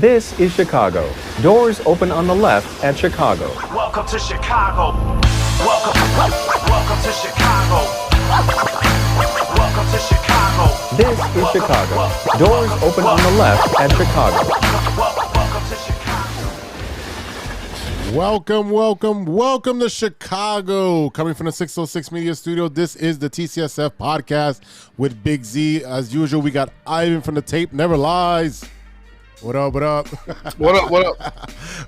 This is Chicago. Doors open on the left at Chicago. Welcome to Chicago. Welcome to Chicago. Welcome to Chicago. This is Chicago. Doors open on the left at Chicago. Welcome to Chicago. Welcome to Chicago. Coming from the 606 Media Studio, this is the TCSF podcast with Big Z. As usual, we got Ivan from the tape Never Lies. What up? What up?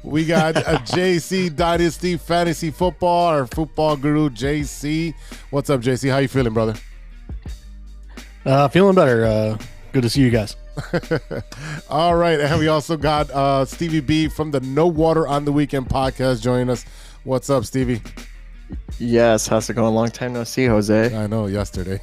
We got a JC Dynasty Fantasy Football, our football guru, JC. What's up, JC? How you feeling, brother? Feeling better. Good to see you guys. All right, and we also got Stevie-B from the No Water on the Weekend podcast joining us. What's up, Stevie? Yes, how's it going? Long time no see, Jose. I know, yesterday.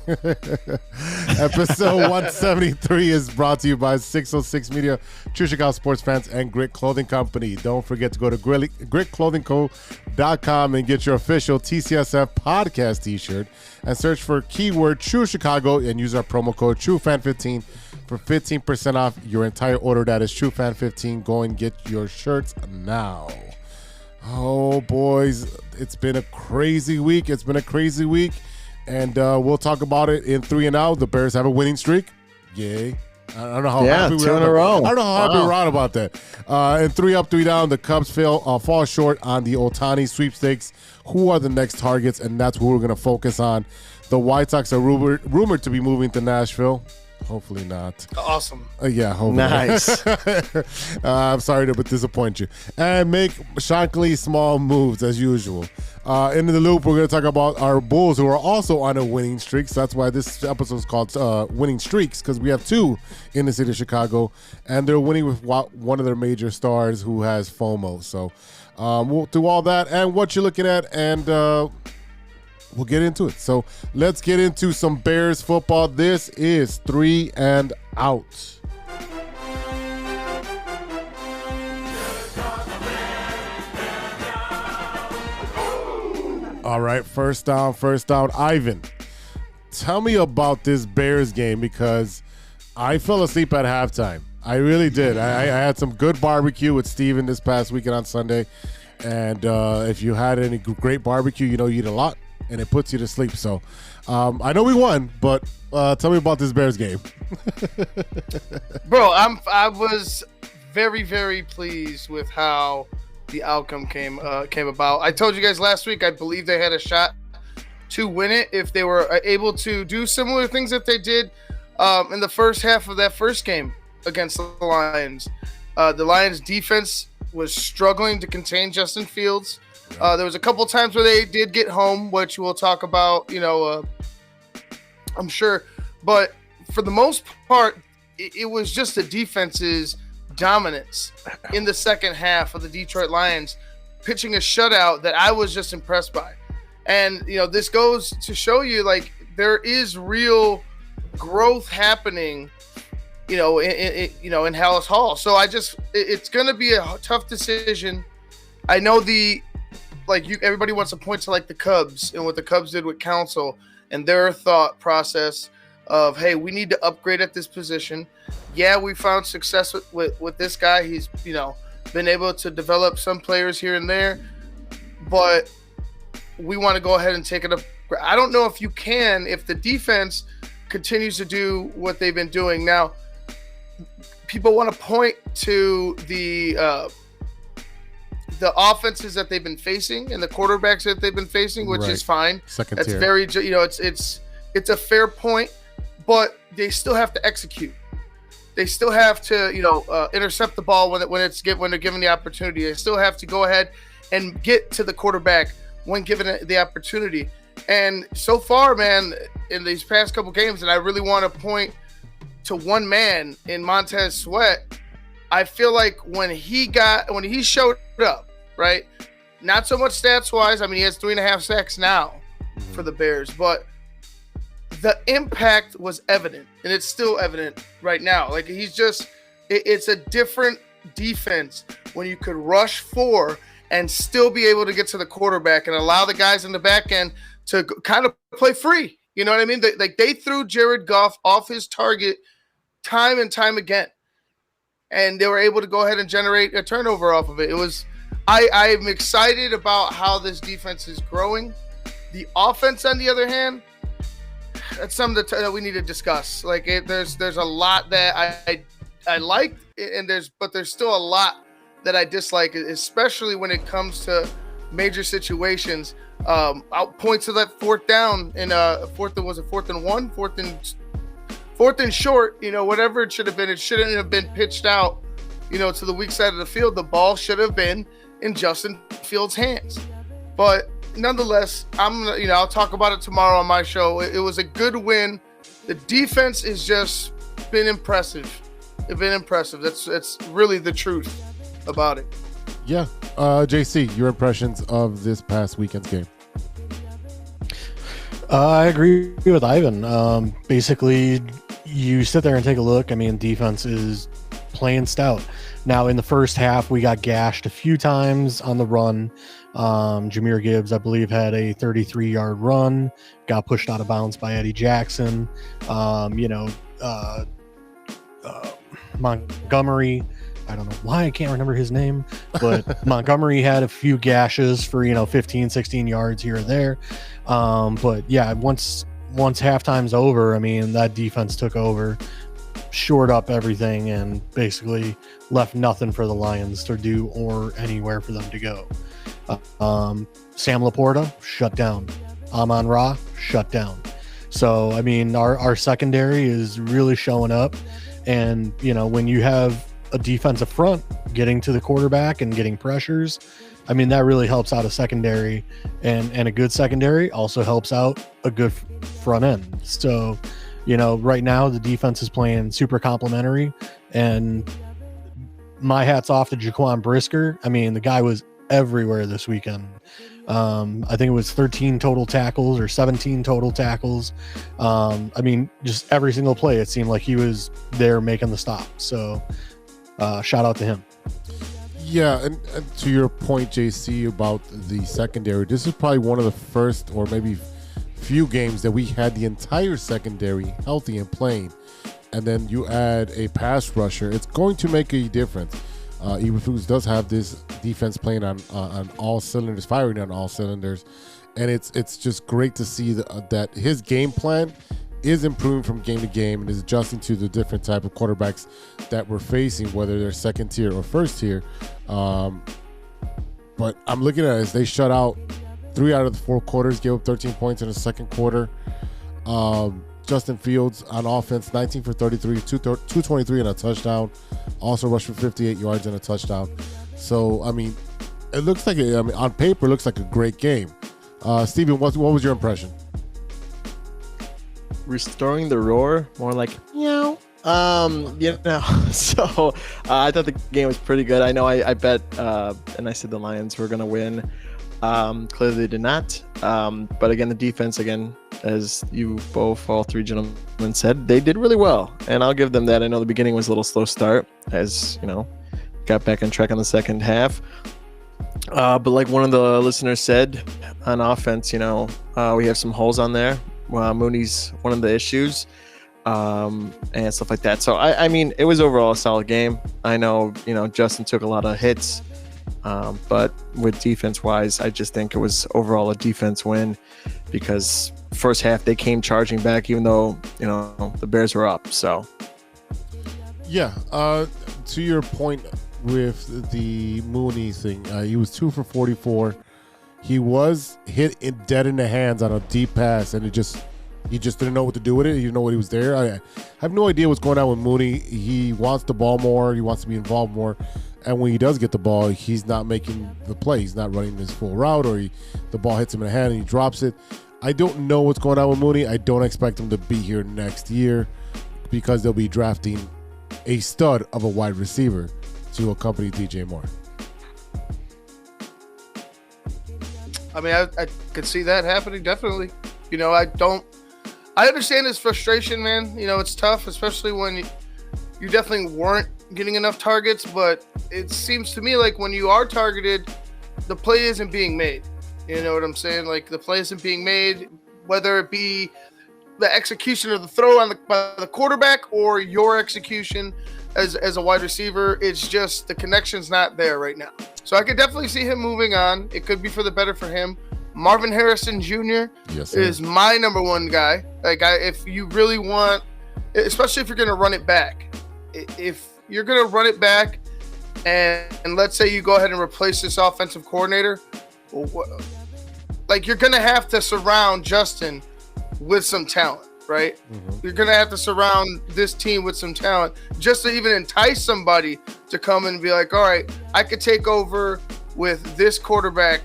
Episode 173 is brought to you by 606 Media, True Chicago sports fans, and Grit Clothing Company. Don't forget to go to gritclothingco.com and get your official TCSF podcast t-shirt and search for keyword True Chicago and use our promo code TrueFan15 for 15% off your entire order. That is TrueFan15. Go and get your shirts now. Oh, boys, it's been a crazy week. And we'll talk about it in 3 and Out. The Bears have a winning streak. Yay. I don't know how happy we are. In a row. I don't know how happy we're on about that. And 3 up, 3 down. The Cubs fall short on the Ohtani sweepstakes. Who are the next targets? And that's who we're going to focus on. The White Sox are rumored to be moving to Nashville. Hopefully not. Awesome. Yeah, hopefully. Nice. I'm sorry to disappoint you. And make shockingly small moves as usual. In the loop, we're going to talk about our Bulls who are also on a winning streak. So that's why this episode is called Winning Streaks, because we have 2 in the city of Chicago. And they're winning with one of their major stars who has FOMO. So we'll do all that and what you're looking at, and we'll get into it. So let's get into some Bears football. This is 3 and Out. All right, first down. Ivan, tell me about this Bears game, because I fell asleep at halftime. I really did. I had some good barbecue with Steven this past weekend on Sunday. And if you had any great barbecue, you eat a lot. And it puts you to sleep. So I know we won, but tell me about this Bears game. Bro, I was very, very pleased with how the outcome came about. I told you guys last week I believe they had a shot to win it if they were able to do similar things that they did in the first half of that first game against the Lions. The Lions defense was struggling to contain Justin Fields. There was a couple times where they did get home, which we'll talk about, I'm sure. But for the most part, it was just the defense's dominance in the second half of the Detroit Lions, pitching a shutout that I was just impressed by. And, this goes to show you, there is real growth happening, in Hallis Hall. So it's going to be a tough decision. I know everybody wants to point to the Cubs and what the Cubs did with Counsell and their thought process of, hey, we need to upgrade at this position. Yeah, we found success with this guy. He's, been able to develop some players here and there, but we want to go ahead and take it up. I don't know if you can, if the defense continues to do what they've been doing. Now, people want to point to the offenses that they've been facing and the quarterbacks that they've been facing, which is fine. That's tier. Very, it's a fair point, but they still have to execute. They still have to, intercept the ball when they're given the opportunity. They still have to go ahead and get to the quarterback when given the opportunity. And so far, man, in these past couple games, and I really want to point to one man in Montez Sweat. I feel like when he showed up, right? Not so much stats wise. I mean, he has 3.5 sacks now for the Bears, but the impact was evident, and it's still evident right now. It's a different defense when you could rush 4 and still be able to get to the quarterback and allow the guys in the back end to kind of play free. You know what I mean? They threw Jared Goff off his target time and time again. and they were able to go ahead and generate a turnover off of it. I am excited about how this defense is growing. The offense, on the other hand, that's something that we need to discuss. Like there's a lot that I like, and there's still a lot that I dislike, especially when it comes to major situations. I'll point to that fourth down in fourth and short. Whatever it should have been, it shouldn't have been pitched out, to the weak side of the field. The ball should have been in Justin Fields' hands. But nonetheless, I'll talk about it tomorrow on my show. It was a good win. The defense has just been impressive. It's been impressive. That's really the truth about it. Yeah. JC, your impressions of this past weekend's game? I agree with Ivan. Basically, you sit there and take a look. I mean, defense is playing stout. Now, in the first half, we got gashed a few times on the run. Jahmyr Gibbs, I believe, had a 33-yard run, got pushed out of bounds by Eddie Jackson. Montgomery, I don't know why I can't remember his name, but Montgomery had a few gashes for 15, 16 yards here or there. But yeah, once halftime's over, I mean, that defense took over, shored up everything, and basically left nothing for the Lions to do or anywhere for them to go. Sam Laporta shut down. Amon-Ra shut down. So I mean, our secondary is really showing up, and when you have a defensive front getting to the quarterback and getting pressures, I mean, that really helps out a secondary, and a good secondary also helps out a good front end. So, right now the defense is playing super complimentary, and my hat's off to Jaquan Brisker. I mean, the guy was everywhere this weekend. I think it was 13 total tackles or 17 total tackles. I mean, just every single play, it seemed like he was there making the stop. So, shout out to him. Yeah, and to your point, JC, about the secondary, this is probably one of the first or maybe few games that we had the entire secondary healthy and playing. And then you add a pass rusher, it's going to make a difference. Eberflus does have this defense playing on all cylinders, firing on all cylinders. And it's just great to see that his game plan is improving from game to game and is adjusting to the different type of quarterbacks that we're facing, whether they're second tier or first tier. But I'm looking at it as they shut out 3 out of the 4 quarters, gave up 13 points in the second quarter. Justin Fields on offense, 19 for 33, 223 and a touchdown. Also rushed for 58 yards and a touchdown. So, I mean, it looks like, on paper, it looks like a great game. Steven, what was your impression? Restoring the roar, more like meow. So I thought the game was pretty good. I know I bet and I said the Lions were gonna win. Clearly they did not. But again, the defense, as you both, all 3 gentlemen said, they did really well, and I'll give them that. I know the beginning was a little slow start, as got back on track on the second half. But like one of the listeners said, on offense, we have some holes on there. Mooney's one of the issues, and stuff like that. So I mean, it was overall a solid game. I know, Justin took a lot of hits, but with defense wise, I just think it was overall a defense win, because first half they came charging back, even though, the Bears were up. So yeah, to your point with the Mooney thing, he was 2 for 44. He was hit dead in the hands on a deep pass, and he just didn't know what to do with it. He didn't know what he was there. I have no idea what's going on with Mooney. He wants the ball more. He wants to be involved more. And when he does get the ball, he's not making the play. He's not running his full route, or the ball hits him in the hand and he drops it. I don't know what's going on with Mooney. I don't expect him to be here next year, because they'll be drafting a stud of a wide receiver to accompany DJ Moore. I mean, I could see that happening, definitely. I understand his frustration, man. It's tough, especially when you definitely weren't getting enough targets, but it seems to me like when you are targeted, the play isn't being made. You know what I'm saying? Like, the play isn't being made, whether it be the execution of the throw by the quarterback or your execution. as a wide receiver. It's just the connection's not there right now. So I could definitely see him moving on. It could be for the better for him. Marvin Harrison Jr. Yes, sir. is my number one guy. Like, if you really want, especially if you're going to run it back, if you're going to run it back, and let's say you go ahead and replace this offensive coordinator, like, you're going to have to surround Justin with some talent, right? Mm-hmm. You're going to have to surround this team with some talent just to even entice somebody to come and be like, all right, I could take over with this quarterback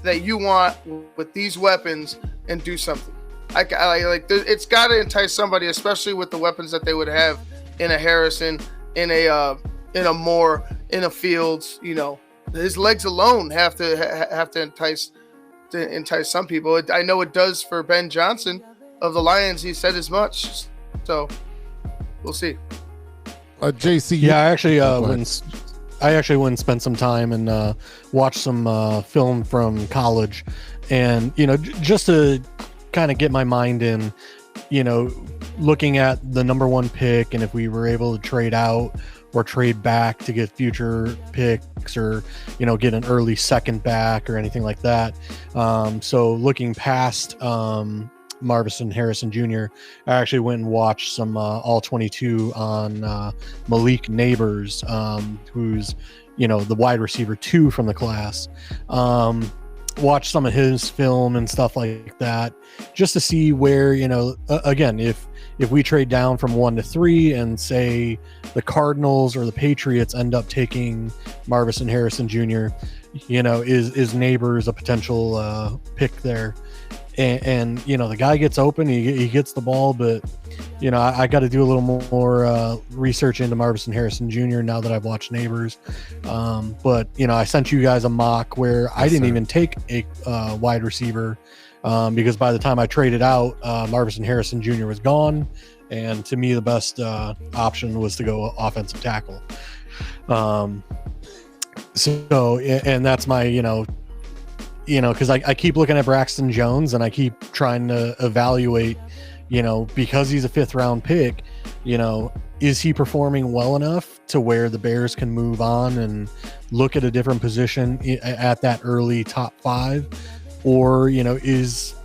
that you want with these weapons and do something. It's got to entice somebody, especially with the weapons that they would have in a Harrison, in a Moore, in a Fields. You know, his legs alone have to entice some people. I know it does for Ben Johnson of the Lions. He said as much. So we'll see. JC. Yeah, I actually went and spent some time and watched some film from college, and just to kind of get my mind in, looking at the number one pick, and if we were able to trade out or trade back to get future picks, or get an early second back or anything like that. So looking past Marvin Harrison Jr., I actually went and watched some all 22 on Malik Neighbors, who's the wide receiver 2 from the class. Watched some of his film and stuff like that, just to see where again, if we trade down from 1 to 3 and say the Cardinals or the Patriots end up taking Marvin Harrison Jr., is Neighbors a potential pick there? And the guy gets open, he gets the ball, but I got to do a little more research into Marvin Harrison Jr. now that I've watched Neighbors. But I sent you guys a mock where I didn't even take a wide receiver because by the time I traded out, Marvin Harrison Jr. was gone, and to me the best option was to go offensive tackle. So and that's my because I keep looking at Braxton Jones, and I keep trying to evaluate, because he's a 5th round pick, is he performing well enough to where the Bears can move on and look at a different position at that early top 5? Or, is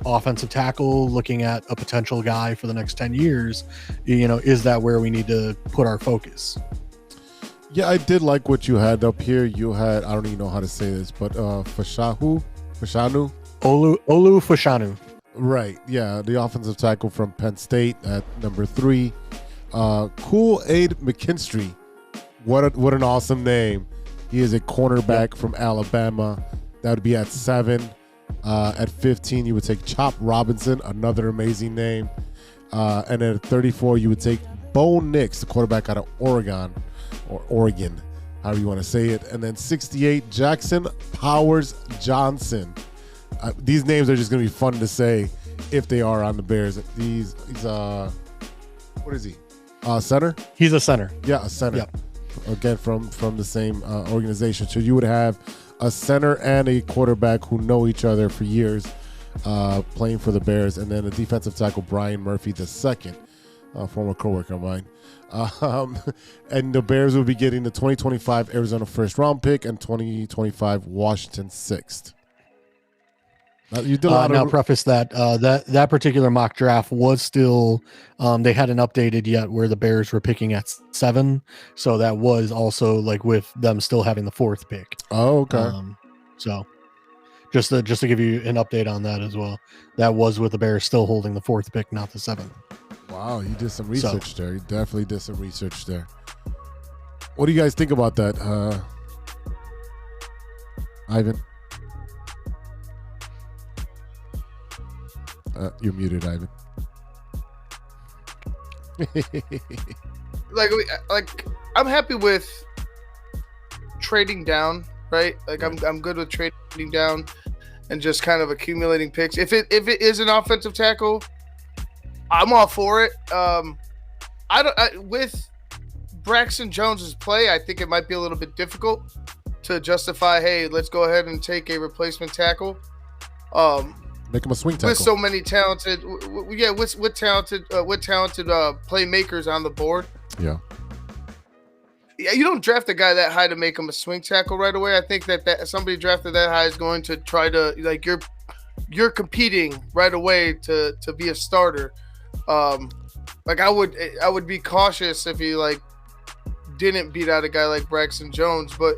offensive tackle looking at a potential guy for the next 10 years? Is that where we need to put our focus? Yeah, I did like what you had up here. You had, I don't even know how to say this, but Fashanu? Olu Fashanu. Right, yeah, the offensive tackle from Penn State at number 3. Kool-Aid McKinstry. What an awesome name. He is a cornerback from Alabama. That would be at 7. At 15, you would take Chop Robinson, another amazing name. And then at 34, you would take Bo Nix, the quarterback out of Oregon, or Oregon, however you want to say it. And then 68, Jackson Powers Johnson. These names are just going to be fun to say if they are on the Bears. He's what is he? Center? He's a center. Yeah, a center. Yep. Again, from the same organization. So you would have a center and a quarterback who know each other for years playing for the Bears. And then a defensive tackle, Brian Murphy II, former coworker of mine. And the Bears will be getting the 2025 Arizona first round pick and 2025 Washington 6th. You did a lot now of... preface that that particular mock draft was still they hadn't updated yet where the Bears were picking at 7, so that was also like with them still having the 4th pick. Oh, okay. So just to give you an update on that as well, that was with the Bears still holding the 4th pick, not the 7th. Wow, you did some research there. You definitely did some research there. What do you guys think about that, Ivan? You're muted, Ivan. I'm happy with trading down, right? Like I'm good with trading down and just kind of accumulating picks. If it is an offensive tackle, I'm all for it. With Braxton Jones's play, I think it might be a little bit difficult to justify, hey, let's go ahead and take a replacement tackle. Make him a swing tackle. With so many talented, with talented playmakers on the board. Yeah. Yeah, you don't draft a guy that high to make him a swing tackle right away. I think that somebody drafted that high is going to try to, like, you're competing right away to be a starter. Like I would be cautious if he like didn't beat out a guy like Braxton Jones, but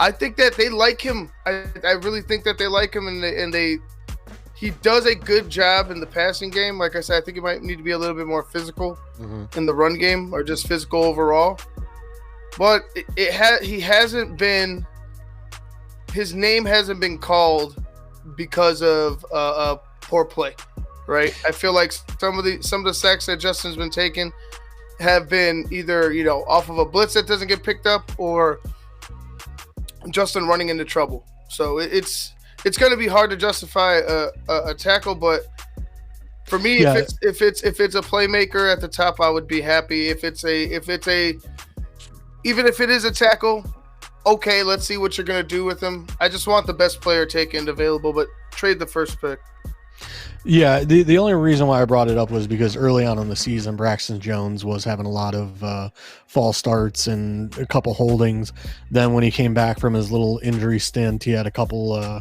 I think that they like him. I really think that they like him, and he does a good job in the passing game. Like I said, I think he might need to be a little bit more physical in the run game, or just physical overall. But he hasn't been, his name hasn't been called because of poor play, right? I feel like some of the sacks that Justin's been taking have been either, you know, off of a blitz that doesn't get picked up, or Justin running into trouble. So it's going to be hard to justify a tackle, but for me, if it's a playmaker at the top, I would be happy. Even if it is a tackle, okay, let's see what you're going to do with him. I just want the best player taken available, but trade the first pick. Yeah, the only reason why I brought it up was because early on in the season, Braxton Jones was having a lot of false starts and a couple holdings. Then when he came back from his little injury stint, he had a couple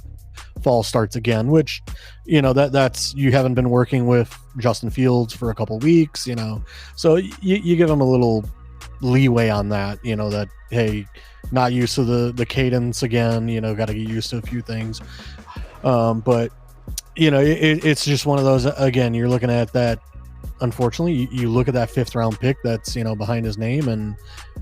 false starts again, which, you know, that's you haven't been working with Justin Fields for a couple weeks, you know. So you give him a little leeway on that, you know, that, hey, not used to the cadence again, you know, got to get used to a few things. But you know, it's just one of those, again, you're looking at that, unfortunately, you look at that 5th round pick that's, you know, behind his name, and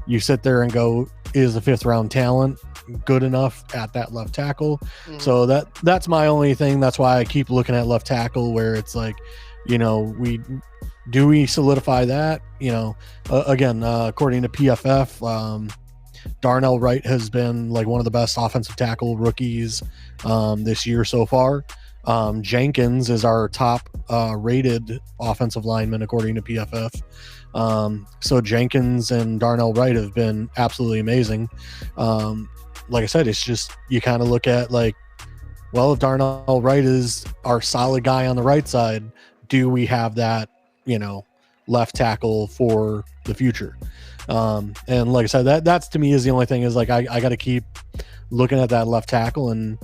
you sit there and go, is the 5th round talent good enough at that left tackle? So that's my only thing. That's why I keep looking at left tackle, where it's like, you know, we solidify that, you know, again, according to PFF, Darnell Wright has been like one of the best offensive tackle rookies this year so far. Jenkins is our top rated offensive lineman according to PFF. So Jenkins and Darnell Wright have been absolutely amazing. Like I said, it's just, you kind of look at like, well, if Darnell Wright is our solid guy on the right side, do we have that, you know, left tackle for the future? And like I said, that's to me is the only thing, is like, I got to keep looking at that left tackle, and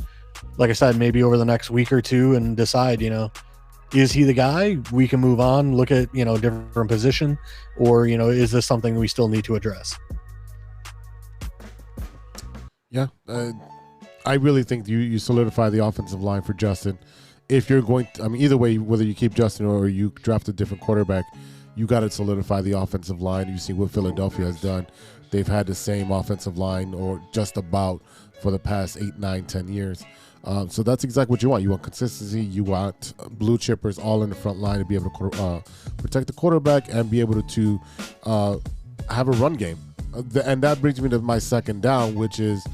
like I said, maybe over the next week or two, and decide, you know, is he the guy? We can move on, look at, you know, different position, or, you know, is this something we still need to address? Yeah. I really think you solidify the offensive line for Justin. If you're going to, I mean, either way, whether you keep Justin or you draft a different quarterback, you got to solidify the offensive line. You see what Philadelphia has done. They've had the same offensive line, or just about, for the past 8, 9, 10 years. So that's exactly what you want. You want consistency. You want blue chippers all in the front line to be able to protect the quarterback and be able to have a run game. And that brings me to my second down, which is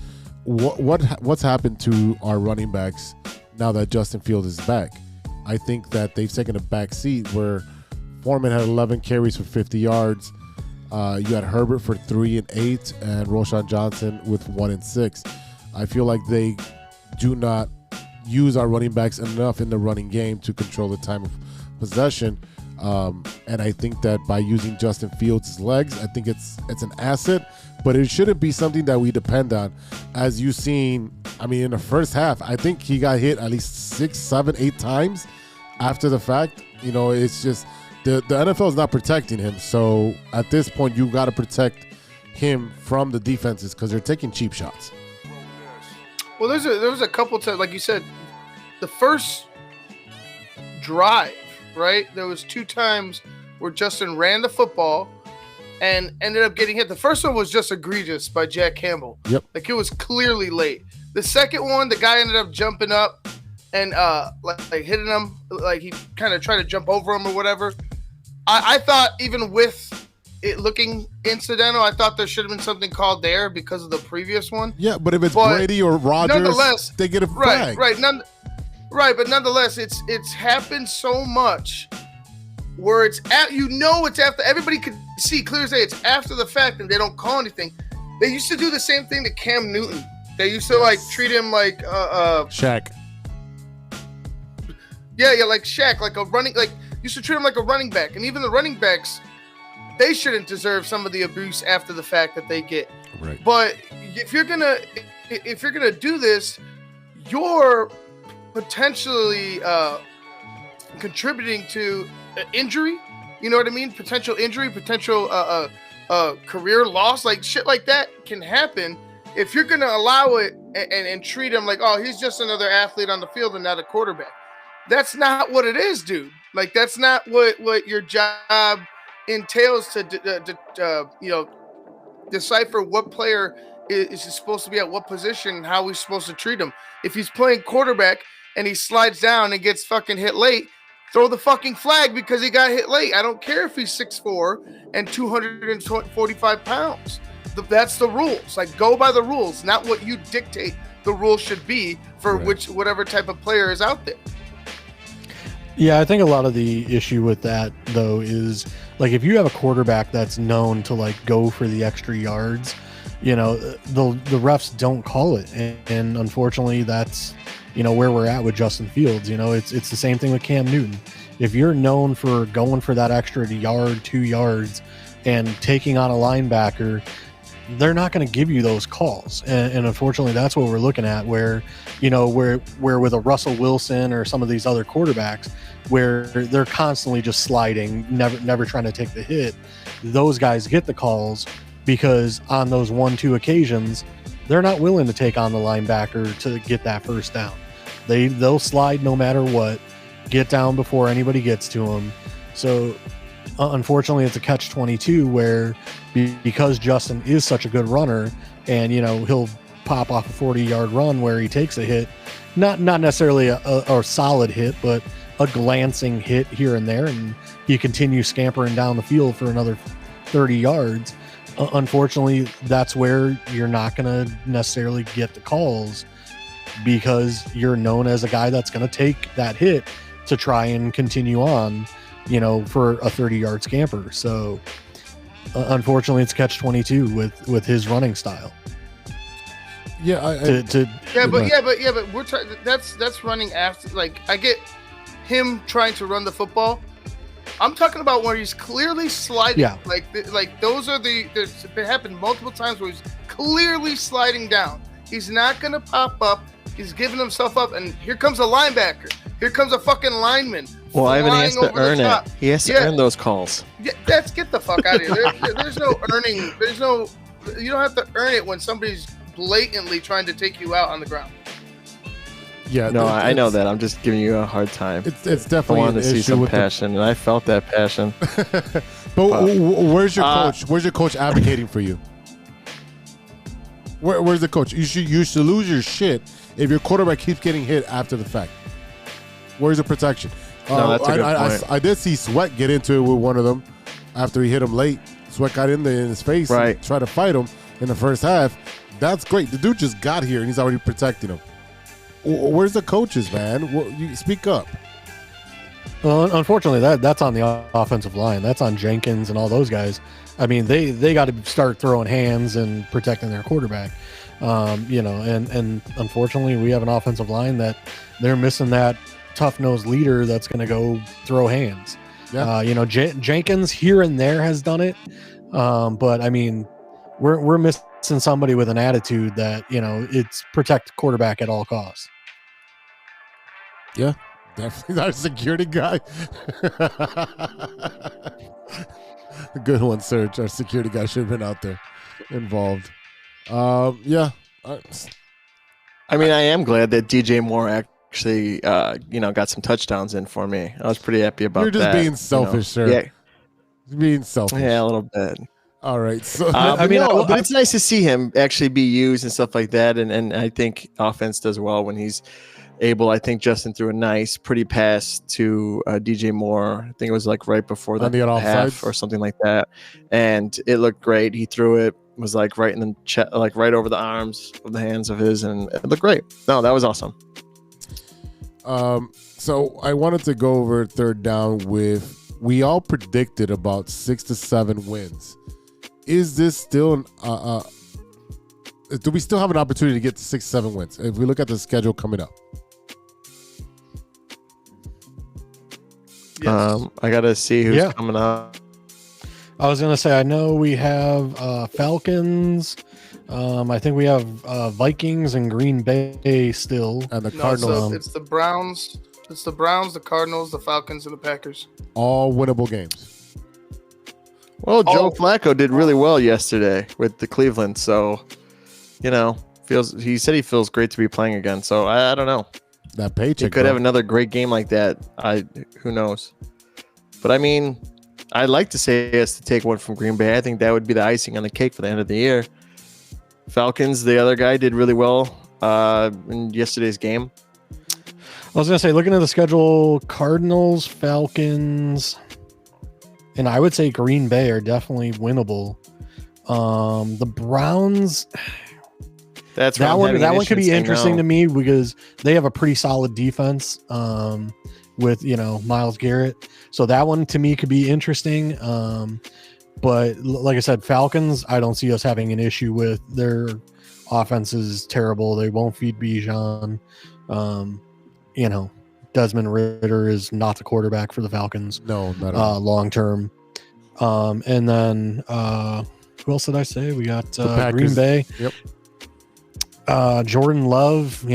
what's happened to our running backs now that Justin Fields is back. I think that they've taken a back seat, where Foreman had 11 carries for 50 yards. You had Herbert for 3 and 8, and Roshan Johnson with 1 and 6. I feel like they do not use our running backs enough in the running game to control the time of possession. And I think that by using Justin Fields' legs, I think it's an asset, but it shouldn't be something that we depend on. As you've seen, I mean, in the first half, I think he got hit at least 6, 7, 8 times after the fact. You know, it's just the NFL is not protecting him. So at this point, you got to protect him from the defenses, because they're taking cheap shots. Well, there was a couple times, like you said, the first drive, right? There was 2 times where Justin ran the football and ended up getting hit. The first one was just egregious by Jack Campbell. Yep. Like, it was clearly late. The second one, the guy ended up jumping up and like hitting him, like he kind of tried to jump over him or whatever. I thought, even with it looking incidental, I thought there should have been something called there because of the previous one. Yeah, but if it's Brady or Rodgers, they get a flag. Right, but nonetheless, it's happened so much where it's after, everybody could see clear as day, it's after the fact, and they don't call anything. They used to do the same thing to Cam Newton. They used to like treat him like Shaq. Yeah, like Shaq, like a running, like used to treat him like a running back, and even the running backs, they shouldn't deserve some of the abuse after the fact that they get. Right. But if you're gonna do this, you're potentially contributing to injury. You know what I mean? Potential injury, potential career loss, like shit like that can happen if you're gonna allow it and treat him like, oh, he's just another athlete on the field and not a quarterback. That's not what it is, dude. Like that's not what your job entails to decipher what player is supposed to be at what position and how we're supposed to treat him. If he's playing quarterback and he slides down and gets fucking hit late, throw the fucking flag because he got hit late. I don't care if he's 6'4" and 245 pounds. That's the rules. Like, go by the rules, not what you dictate the rules should be for whatever type of player is out there. Yeah, I think a lot of the issue with that, though, is like if you have a quarterback that's known to like go for the extra yards, the refs don't call it, and unfortunately, that's where we're at with Justin Fields. It's the same thing with Cam Newton. If you're known for going for that extra yard, 2 yards, and taking on a linebacker, they're not going to give you those calls, and unfortunately, that's what we're looking at. Where with a Russell Wilson or some of these other quarterbacks, where they're constantly just sliding, never trying to take the hit, those guys get the calls because on those 1-2 occasions, they're not willing to take on the linebacker to get that first down. They'll slide no matter what, get down before anybody gets to them. So unfortunately, it's a catch-22 where because Justin is such a good runner, and he'll pop off a 40-yard run where he takes a hit, not necessarily a solid hit, but a glancing hit here and there, and he continues scampering down the field for another 30 yards. Unfortunately, that's where you're not going to necessarily get the calls because you're known as a guy that's going to take that hit to try and continue on, for a 30-yard scamper. So unfortunately, it's catch-22 with his running style. Yeah, but we're trying. That's running after. Like, I get him trying to run the football. I'm talking about where he's clearly sliding. Yeah. Like those are it happened multiple times where he's clearly sliding down. He's not gonna pop up. He's giving himself up, and here comes a linebacker. Here comes a fucking lineman. Well, Ivan, he has to earn it. He has to earn those calls. Yeah, get the fuck out of here. There's no earning. You don't have to earn it when somebody's blatantly trying to take you out on the ground. Yeah, no, I know that. I'm just giving you a hard time. It's definitely. I wanted to see some passion, and I felt that passion. but where's your coach? Where's your coach advocating for you? Where's the coach? You should lose your shit if your quarterback keeps getting hit after the fact. Where's the protection? No, that's a good point. I did see Sweat get into it with one of them after he hit him late. Sweat got in his face and tried to fight him in the first half. That's great. The dude just got here and he's already protecting him. Where's the coaches, man? You speak up. Well, unfortunately, that's on the offensive line. That's on Jenkins and all those guys. I mean, they got to start throwing hands and protecting their quarterback. And unfortunately, we have an offensive line that they're missing that tough-nosed leader that's going to go throw hands. Yeah. Jenkins here and there has done it, but I mean, we're missing somebody with an attitude that it's protect quarterback at all costs. Yeah, definitely not a security guy. Good one, Serge. Our security guy should have been out there involved. Yeah. I mean, I am glad that DJ Moore actually, got some touchdowns in for me. I was pretty happy about that. You're just being selfish, sir. Yeah. Being selfish. Yeah, a little bit. All right. So but it's nice to see him actually be used and stuff like that. And I think offense does well when he's able. I think Justin threw a nice, pretty pass to DJ Moore. I think it was like right before the half or something like that. And it looked great. He threw it, was like right in the chest, like right over the arms of the hands of his, and it looked great. No, that was awesome. So I wanted to go over third down we all predicted about 6 to 7 wins. Is this still do we still have an opportunity to get to 6 to 7 wins if we look at the schedule coming up? Yes. I gotta see who's coming up. I was gonna say I know we have Falcons. I think we have Vikings and Green Bay still. And the No, Cardinals, it's the Browns. It's the Browns, the Cardinals, the Falcons, and the Packers. all winnable games. Well, Joe Oh. Flacco did really well yesterday with the Cleveland, so he said he feels great to be playing again. So I don't know. That He paycheck. could bro. have another great game like that. Who knows? But I mean, I'd like to say yes to take one from Green Bay. I think that would be the icing on the cake for the end of the year. Falcons, the other guy, did really well in yesterday's game. I was gonna say, looking at the schedule, Cardinals, Falcons, and I would say Green Bay are definitely winnable. The Browns, That's where that I'm one having an issue could be saying interesting no. to me because they have a pretty solid defense with Myles Garrett. So that one to me could be interesting. But like I said, Falcons, I don't see us having an issue with. Their offense is terrible. They won't feed Bijan. Desmond Ritter is not the quarterback for the Falcons No, not at all. long term. And then who else did I say? We got Green Packers. Bay. Yep. Jordan Love,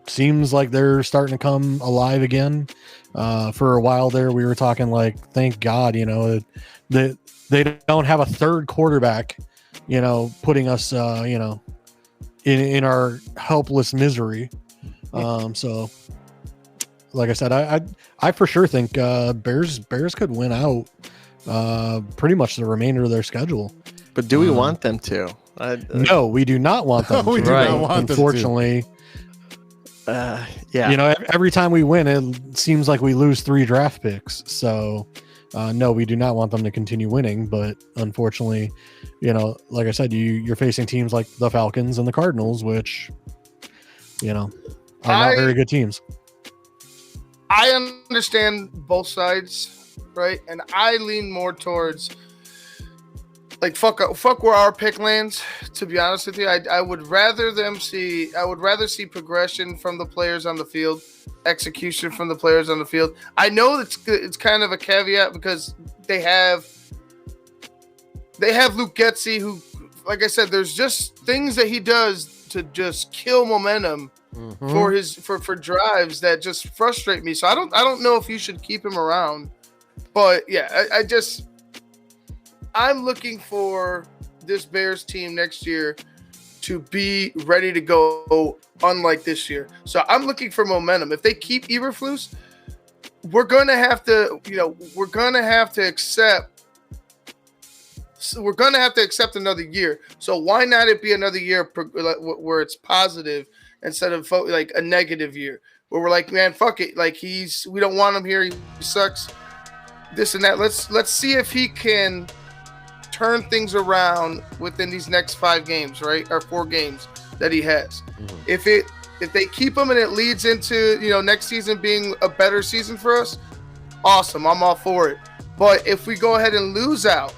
seems like they're starting to come alive again. For a while there, we were talking like, thank God, that they don't have a third quarterback, putting us, in our helpless misery. So, like I said, I for sure think Bears could win out pretty much the remainder of their schedule. But do we want them to? No, we do not want them. We to. do not want them to. Unfortunately, Yeah. every time we win, it seems like we lose 3 draft picks. So, no, we do not want them to continue winning. But unfortunately, like I said, you're facing teams like the Falcons and the Cardinals, which, are not very good teams. I understand both sides, right? And I lean more towards like fuck where our pick lands. To be honest with you, I would rather see progression from the players on the field, execution from the players on the field. I know it's kind of a caveat because they have Luke Getsy, who, like I said, there's just things that he does to just kill momentum for drives that just frustrate me. So I don't know if you should keep him around. But yeah, I'm looking for this Bears team next year to be ready to go, unlike this year. So I'm looking for momentum. If they keep Eberflus, we're going to have to accept another year. So why not it be another year where it's positive instead of like a negative year where we're like, man, fuck it. Like we don't want him here. He sucks. This and that. Let's see if he can turn things around within these next 5 games, right? Or 4 games that he has. If they keep him and it leads into, next season being a better season for us, awesome. I'm all for it. But if we go ahead and lose out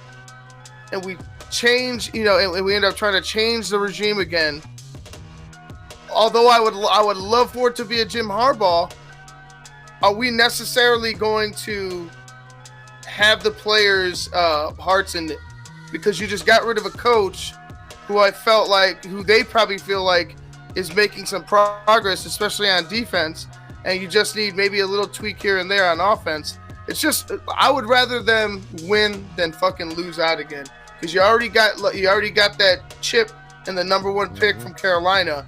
and we change, and we end up trying to change the regime again, although I would love for it to be a Jim Harbaugh, are we necessarily going to have the players' hearts in it? Because you just got rid of a coach who they probably feel like is making some progress, especially on defense, and you just need maybe a little tweak here and there on offense. It's just, I would rather them win than fucking lose out again. Because you already got that chip in the number 1 pick from Carolina.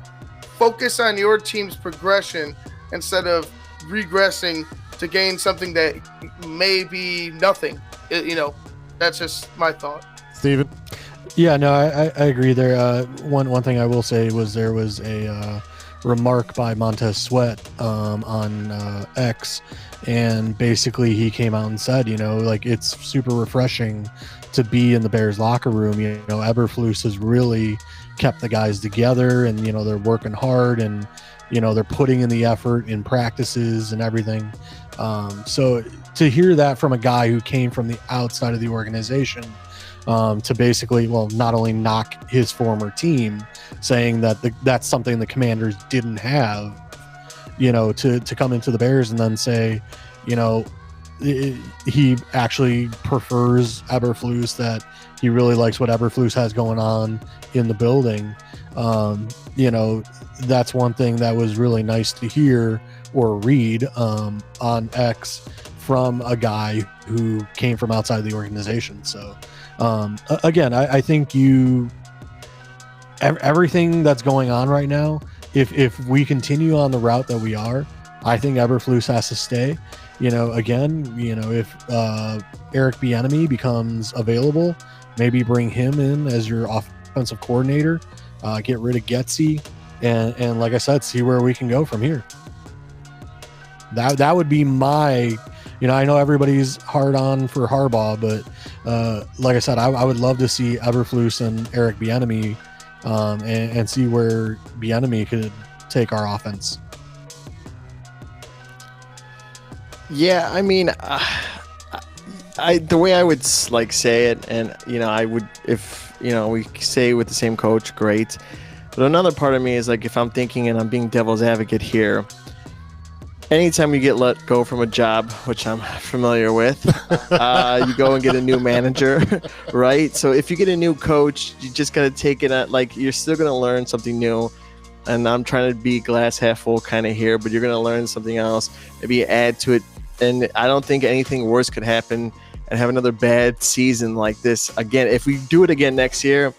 Focus on your team's progression instead of regressing to gain something that may be nothing. That's just my thought. Steven? Yeah, no, I agree there. One thing I will say was there was a remark by Montez Sweat on X, and basically he came out and said, like it's super refreshing to be in the Bears locker room. Eberflus has really kept the guys together, and they're working hard, and they're putting in the effort in practices and everything. So to hear that from a guy who came from the outside of the organization, to basically, not only knock his former team, saying that that's something the Commanders didn't have, to come into the Bears and then say, he actually prefers Eberflus, that he really likes what Eberflus has going on in the building. That's one thing that was really nice to hear or read on X from a guy who came from outside the organization. So again, I think everything that's going on right now, if we continue on the route that we are, I think Eberflus has to stay. If Eric Bieniemy becomes available, maybe bring him in as your offensive coordinator, get rid of Getsy, and like I said, see where we can go from here. That would be my, I know everybody's hard on for Harbaugh, but like I said, I would love to see Eberflus and Eric Bieniemy and see where Bieniemy could take our offense. Yeah, I mean, the way I would say it, and I would, if we say with the same coach, great. But another part of me is if I'm thinking and I'm being devil's advocate here, anytime you get let go from a job, which I'm familiar with, you go and get a new manager, right? So if you get a new coach, you just got to take it at you're still going to learn something new. And I'm trying to be glass half full kind of here, but you're going to learn something else, maybe add to it. And I don't think anything worse could happen and have another bad season like this again. If we do it again next year,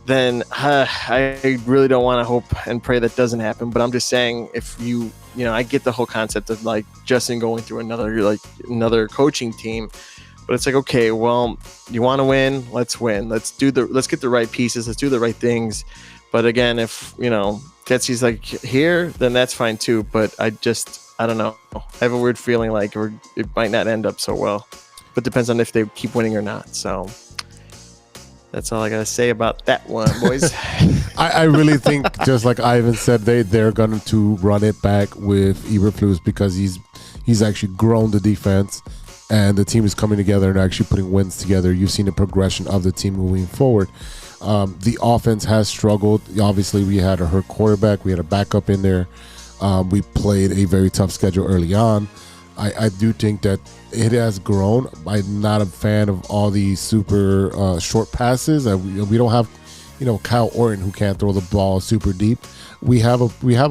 then I really don't want to hope and pray that doesn't happen. But I'm just saying, if I get the whole concept of Justin going through another coaching team, but it's okay, well, you want to win, let's win. Let's get the right pieces. Let's do the right things. But again, if Getsy's here, then that's fine too. But I don't know. I have a weird feeling it might not end up so well. But depends on if they keep winning or not. So that's all I gotta say about that one, boys. I really think, just like Ivan said, they're going to run it back with Eberflus because he's actually grown the defense, and the team is coming together and actually putting wins together. You've seen the progression of the team moving forward. The offense has struggled. Obviously, we had a hurt quarterback. We had a backup in there. We played a very tough schedule early on. I do think that it has grown. I'm not a fan of all these super short passes. We don't have, Kyle Orton who can't throw the ball super deep. We have a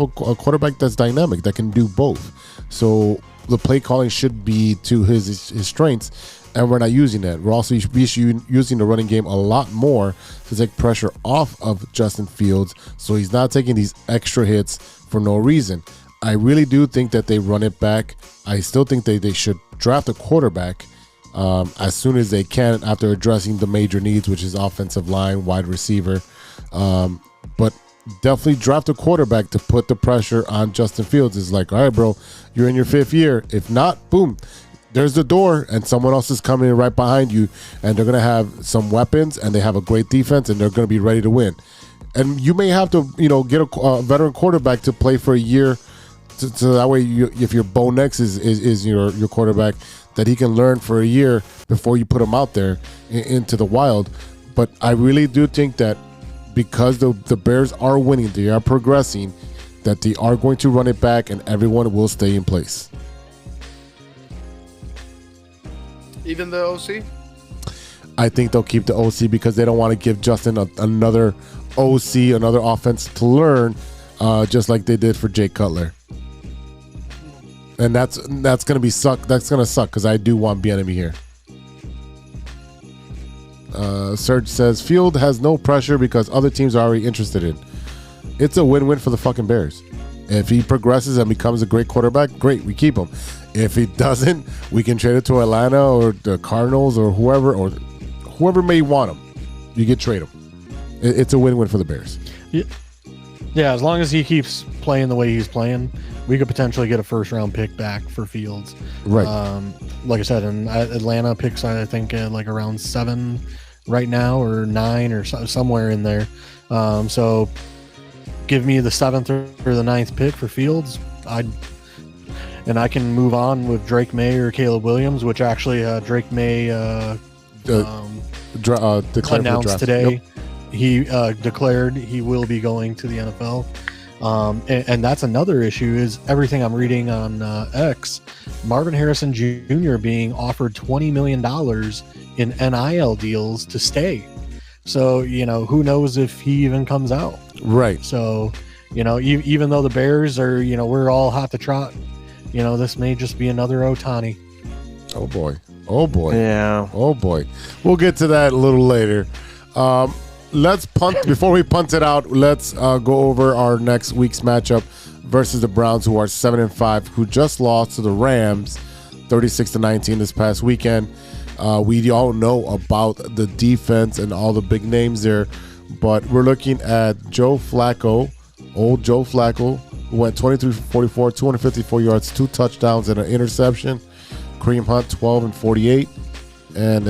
quarterback that's dynamic that can do both. So the play calling should be to his strengths, and we're not using that. We're also using the running game a lot more to take pressure off of Justin Fields, so he's not taking these extra hits for no reason. I really do think that they run it back. I still think they should draft a quarterback as soon as they can after addressing the major needs, which is offensive line, wide receiver. But definitely draft a quarterback to put the pressure on Justin Fields. It's all right, bro, you're in your 5th year. If not, boom, there's the door, and someone else is coming in right behind you, and they're going to have some weapons, and they have a great defense, and they're going to be ready to win. And you may have to, get a veteran quarterback to play for a year, so that way, if your Bo Nix is your quarterback, that he can learn for a year before you put him out there into the wild. But I really do think that because the Bears are winning, they are progressing, that they are going to run it back, and everyone will stay in place. Even the OC? I think they'll keep the OC because they don't want to give Justin another OC, another offense to learn, just like they did for Jay Cutler. And that's gonna be suck. That's gonna suck because I do want Bieniemy here. Serge says Field has no pressure because other teams are already interested in. It's a win-win for the fucking Bears. If he progresses and becomes a great quarterback, great, we keep him. If he doesn't, we can trade it to Atlanta or the Cardinals or whoever may want him. You can trade him. It's a win-win for the Bears. Yeah, as long as he keeps playing the way he's playing, we could potentially get a first-round pick back for Fields. Right. Like I said, in Atlanta picks, I think around 7 right now, or 9 or somewhere in there. So give me the 7th or the 9th pick for Fields. And I can move on with Drake May or Caleb Williams, which actually Drake May declared announced draft today. Yep. He declared he will be going to the NFL. And that's another issue is everything I'm reading on X, Marvin Harrison Jr. being offered $20 million in NIL deals to stay. So, who knows if he even comes out. Right. So, even though the Bears are, we're all hot to trot, this may just be another Ohtani. Oh boy. Oh boy. Yeah. Oh boy. We'll get to that a little later. Let's punt before we punt it out. Let's go over our next week's matchup versus the Browns, who are 7-5, who just lost to the Rams 36-19 this past weekend. We all know about the defense and all the big names there, but we're looking at Joe Flacco, old Joe Flacco, who went 23 for 44, 254 yards, 2 touchdowns, and an interception. Kareem Hunt, 12 and 48, and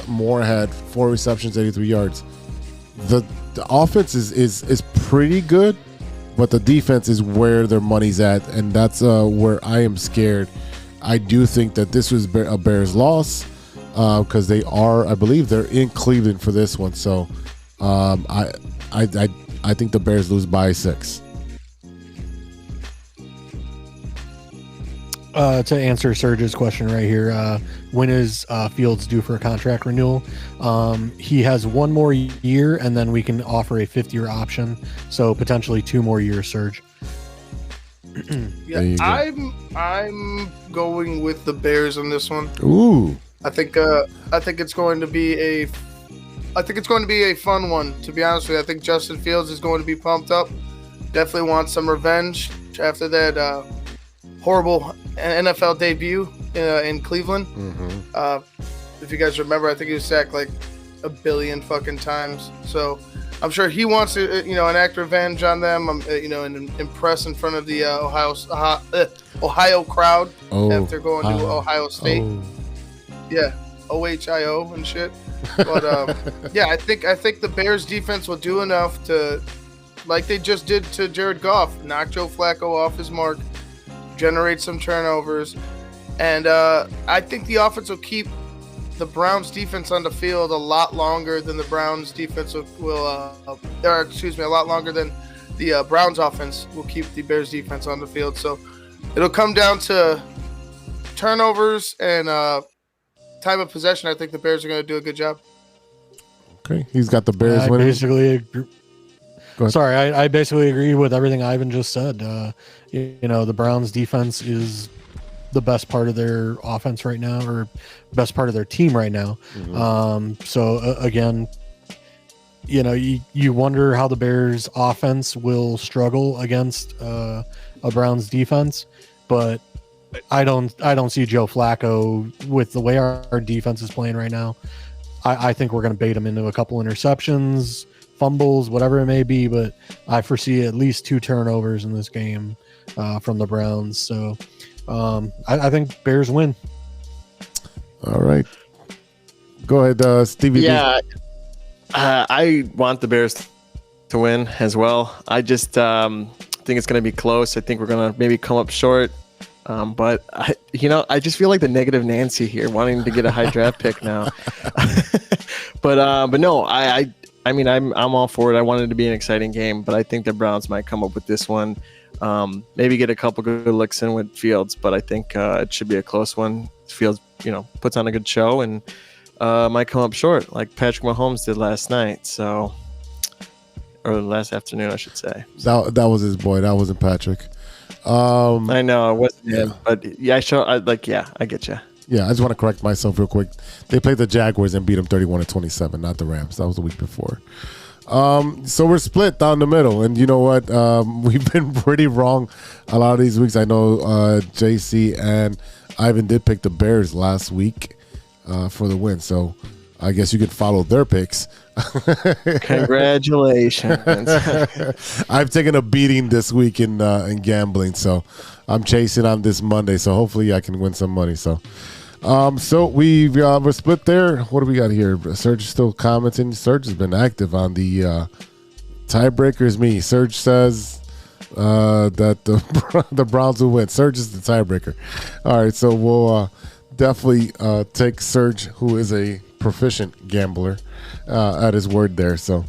Moore had 4 receptions, 83 yards. The offense is pretty good, but the defense is where their money's at, and that's where I am scared. I do think that this was a Bears loss because I believe they're in Cleveland for this one. So I think the Bears lose by 6. To answer Serge's question right here, when is Fields due for a contract renewal? He has 1 more year, and then we can offer a 5th-year option. So potentially 2 more years, Serge. Yeah, I'm going with the Bears on this one. Ooh, I think it's going to be a fun one. To be honest with you, I think Justin Fields is going to be pumped up. Definitely wants some revenge after that horrible NFL debut in Cleveland. mm-hmm. If you guys remember, I think he was sacked like a billion fucking times. So I'm sure he wants to, enact revenge on them. And impress in front of the Ohio crowd after going to Ohio State. Yeah, OHIO and shit. But yeah, I think the Bears defense will do enough to, like they just did to Jared Goff, knock Joe Flacco off his mark, generate some turnovers, and I think the offense will keep the Browns defense on the field a lot longer than the Browns defense will a lot longer than the Browns offense will keep the Bears defense on the field. So it'll come down to turnovers and time of possession. I think the Bears are going to do a good job. Okay, he's got the Bears winning. I basically agree with everything Ivan just said. The Browns defense is the best part of their offense right now, or best part of their team right now. Mm-hmm. Again, you wonder how the Bears offense will struggle against a Browns defense, but I don't see Joe Flacco with the way our defense is playing right now. I think we're going to bait him into a couple interceptions, fumbles, whatever it may be, but I foresee at least 2 turnovers in this game from the Browns. So I think Bears win. All right. Go ahead, Stevie. Yeah, I want the Bears to win as well. I just think it's going to be close. I think we're going to maybe come up short. But I just feel like the negative Nancy here, wanting to get a high draft pick now. But no, I mean, I'm all for it. I want it to be an exciting game, but I think the Browns might come up with this one. Maybe get a couple good looks in with Fields, but I think it should be a close one. Fields, puts on a good show and might come up short like Patrick Mahomes did last night. Or last afternoon, I should say. That was his boy. That wasn't Patrick. I know it wasn't him, but yeah, I get you. Yeah, I just want to correct myself real quick. They played the Jaguars and beat them 31-27, not the Rams. That was the week before. So we're split down the middle, and you know what? We've been pretty wrong a lot of these weeks. I know JC and Ivan did pick the Bears last week for the win, so I guess you could follow their picks. Congratulations. I've taken a beating this week in gambling, so I'm chasing on this Monday, so hopefully I can win some money. So we're split there. What do we got here? Serge is still commenting. Serge has been active on the tiebreaker is me. Serge says that the Browns will win. Serge is the tiebreaker. All right, so we'll definitely take Serge, who is a proficient gambler, at his word there. So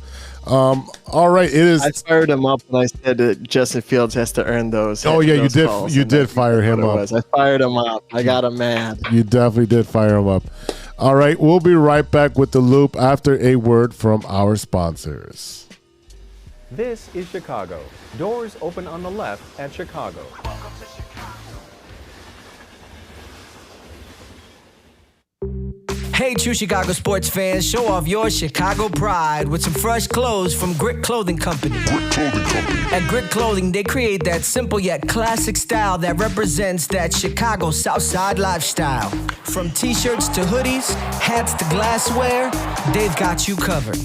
All right, it is. I fired him up when I said that Justin Fields has to earn those. Oh yeah, you those did. calls, You and did that's fire him what it up. was. I fired him up. I got him mad. You definitely did fire him up. All right, we'll be right back with the loop after a word from our sponsors. This is Chicago. Doors open on the left at Chicago. Hey, true Chicago sports fans, show off your Chicago pride with some fresh clothes from Grit Clothing Company. At Grit Clothing, they create that simple yet classic style that represents that Chicago Southside lifestyle. From t-shirts to hoodies, hats to glassware, they've got you covered.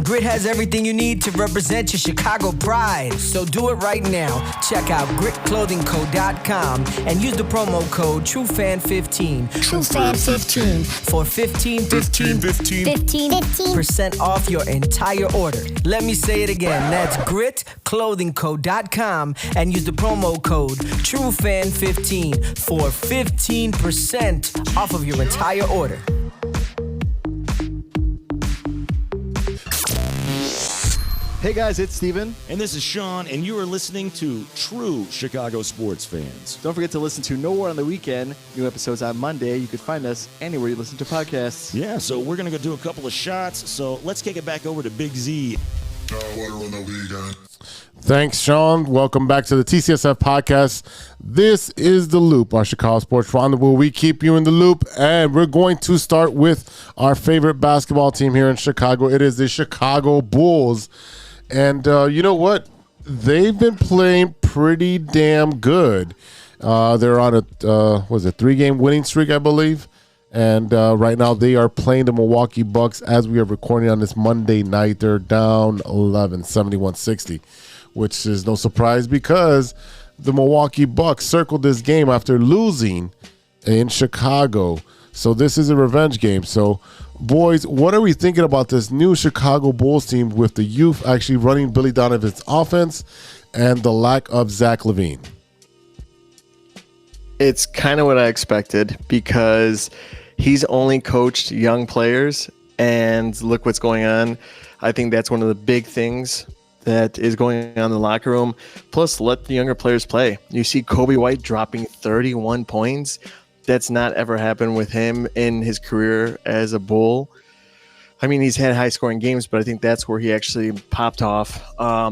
Grit has everything you need to represent your Chicago pride, so do it right now. Check out gritclothingco.com and use the promo code TrueFan15. TrueFan15. For 15% off your entire order. Let me say it again. That's gritclothingco.com and use the promo code TrueFan15 for 15% off of your entire order. Hey guys, it's Steven. And this is Sean, and you are listening to True Chicago Sports Fans. Don't forget to listen to No War on the Weekend. New episodes on Monday. You can find us anywhere you listen to podcasts. Yeah, so we're going to go do a couple of shots, so let's kick it back over to Big Z. Thanks, Sean. Welcome back to the TCSF podcast. This is The Loop, our Chicago Sports Rendezvous. We keep you in the loop, and we're going to start with our favorite basketball team here in Chicago. It is the Chicago Bulls. And you know what? They've been playing pretty damn good. They're on a 3-game winning streak, I believe. And right now they are playing the Milwaukee Bucks as we are recording on this Monday night. They're down 11, 71-60, which is no surprise because the Milwaukee Bucks circled this game after losing in Chicago. So this is a revenge game. So, boys, what are we thinking about this new Chicago Bulls team with the youth actually running Billy Donovan's offense and the lack of Zach LaVine? It's kind of what I expected because he's only coached young players, and look what's going on. I think that's one of the big things that is going on in the locker room. Plus, let the younger players play. You see Kobe White dropping 31 points. That's not ever happened with him in his career as a Bull. I mean, he's had high-scoring games, but I think that's where he actually popped off.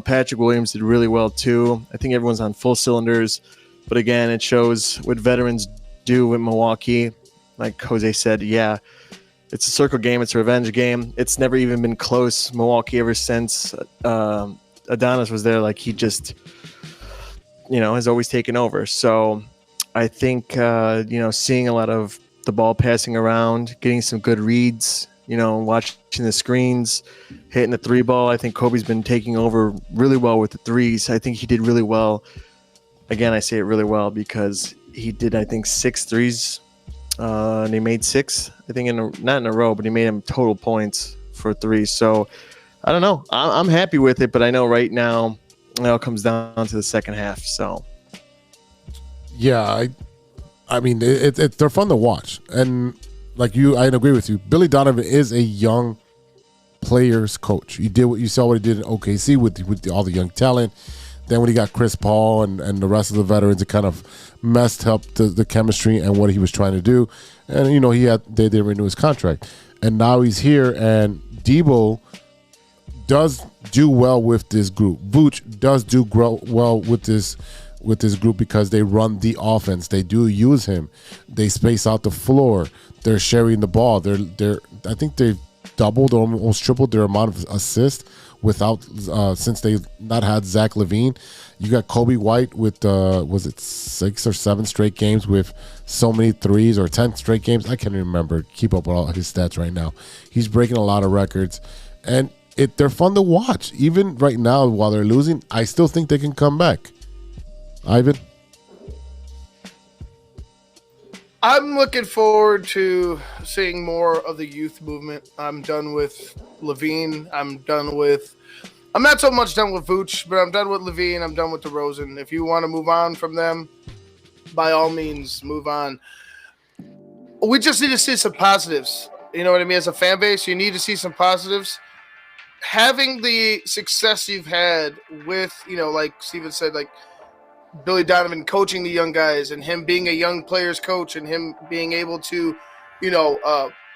Patrick Williams did really well, too. I think everyone's on full cylinders. But again, it shows what veterans do with Milwaukee. Like Jose said, yeah, it's a circle game. It's a revenge game. It's never even been close. Milwaukee ever since Adonis was there, like he just, has always taken over. So I think, seeing a lot of the ball passing around, getting some good reads, watching the screens, hitting the three ball. I think Kobe's been taking over really well with the threes. I think he did really well. Again, I say it really well because he did, I think, 6 threes, and he made 6, I think, not in a row, but he made him total points for 3. So, I don't know. I'm happy with it, but I know right now it all comes down to the second half. So, yeah, I mean, they're fun to watch, and like I agree with you. Billy Donovan is a young players coach. You saw what he did in OKC with all the young talent. Then when he got Chris Paul and the rest of the veterans, it kind of messed up the chemistry and what he was trying to do. And, they didn't renew his contract. And now he's here, and Debo does do well with this group. Vooch does do well with this group because they run the offense. They do use him. They space out the floor. They're sharing the ball. I think they've doubled or almost tripled their amount of assists since they've not had Zach LaVine. You got Kobe White with was it 6 or 7 straight games with so many threes, or 10 straight games? I can't remember. Keep up with all his stats right now. He's breaking a lot of records, and they're fun to watch. Even right now, while they're losing, I still think they can come back. Ivan? I'm looking forward to seeing more of the youth movement. I'm done with LaVine. I'm not so much done with Vooch, but I'm done with LaVine. I'm done with DeRozan. If you want to move on from them, by all means, move on. We just need to see some positives. You know what I mean? As a fan base, you need to see some positives. having the success you've had with, like Steven said, like Billy Donovan coaching the young guys and him being a young players coach and him being able to,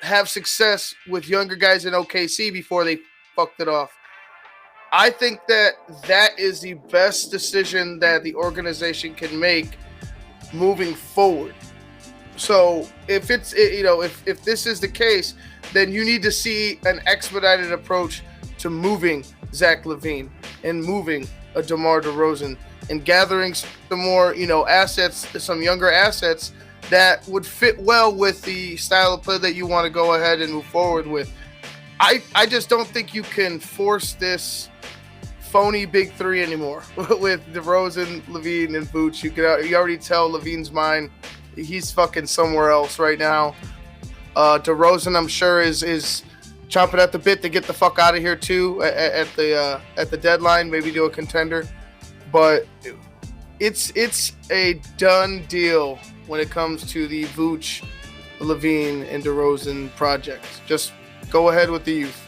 have success with younger guys in OKC before they fucked it off. I think that is the best decision that the organization can make moving forward. So if this is the case, then you need to see an expedited approach to moving Zach LaVine and moving a DeMar DeRozan and gathering some more, assets, some younger assets that would fit well with the style of play that you want to go ahead and move forward with. I just don't think you can force this phony big three anymore with DeRozan, LaVine, and Vooch. You already tell LaVine's mind. He's fucking somewhere else right now. DeRozan, I'm sure, is chomping at the bit to get the fuck out of here too at the deadline, maybe do a contender. But it's a done deal when it comes to the Vooch, LaVine, and DeRozan project. Just go ahead with the youth.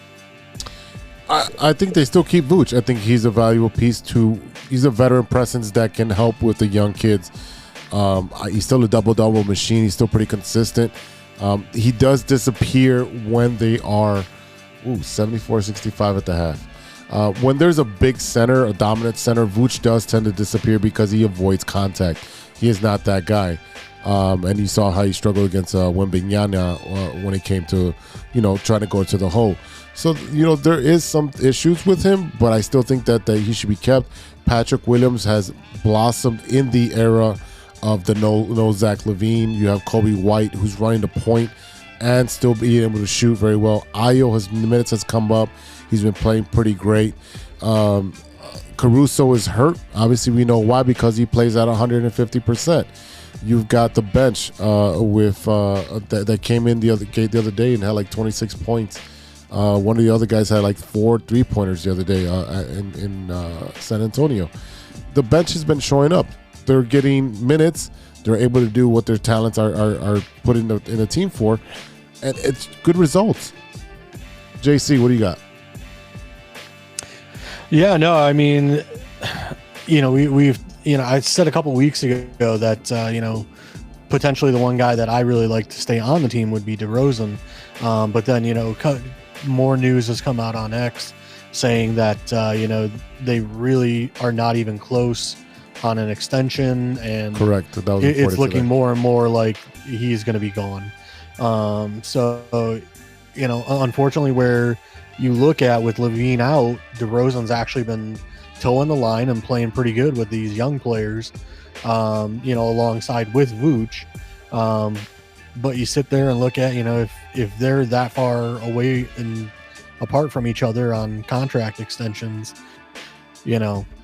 I think they still keep Vooch. I think he's a valuable piece he's a veteran presence that can help with the young kids. He's still a double-double machine. He's still pretty consistent. He does disappear when they are 74-65 at the half. When there's a big center, a dominant center, Vooch does tend to disappear because he avoids contact. He is not that guy. And you saw how he struggled against Wembanyama when it came to, trying to go to the hole. So, there is some issues with him, but I still think that he should be kept. Patrick Williams has blossomed in the era of the no Zach LaVine. You have Kobe White, who's running the point and still being able to shoot very well. Ayo, minutes has come up. He's been playing pretty great. Caruso is hurt. Obviously, we know why, because he plays at 150%. You've got the bench that came in the other day and had like 26 points. One of the other guys had like 4 3-pointers the other day in San Antonio. The bench has been showing up. They're getting minutes. They're able to do what their talents are put in the team for, and it's good results. JC, what do you got? Yeah, no, I mean, we've I said a couple weeks ago that potentially the one guy that I really like to stay on the team would be DeRozan, but then more news has come out on X saying that they really are not even close on an extension, and correct. That was it's looking today. more and more like he's going to be gone. Unfortunately, where you look at with LaVine out, DeRozan's actually been toeing the line and playing pretty good with these young players, alongside with Vooch. But you sit there and look at, if they're that far away and apart from each other on contract extensions,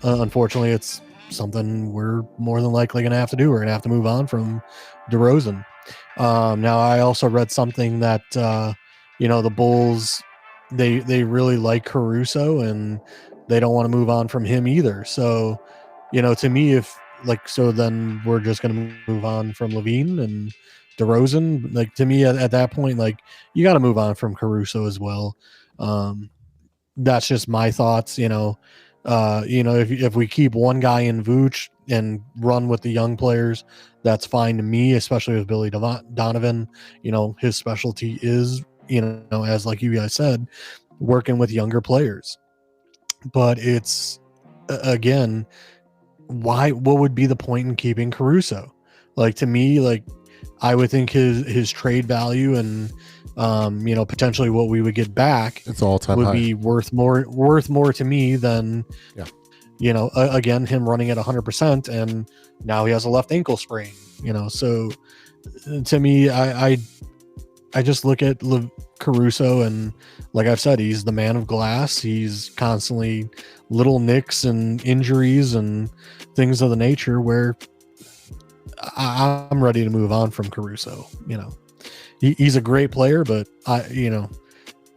unfortunately, it's something we're more than likely going to have to do. We're going to have to move on from DeRozan. Now, I also read something that, the Bulls, they really like Caruso and they don't want to move on from him either. So, to me, then we're just going to move on from LaVine and DeRozan. Like, to me, at that point, like, you got to move on from Caruso as well. That's just my thoughts. If we keep one guy in Vooch and run with the young players, that's fine to me, especially with Billy Donovan. His specialty is, as like you guys said, working with younger players. But it's, again, what would be the point in keeping Caruso? Like, to me, like, I would think his trade value and potentially what we would get back, it's all-time would high. be worth more to me than again, him running at 100%, and now he has a left ankle sprain. So to me, I just look at Caruso, and like I've said, he's the man of glass. He's constantly little nicks and injuries and things of the nature where I'm ready to move on from Caruso. He's a great player, but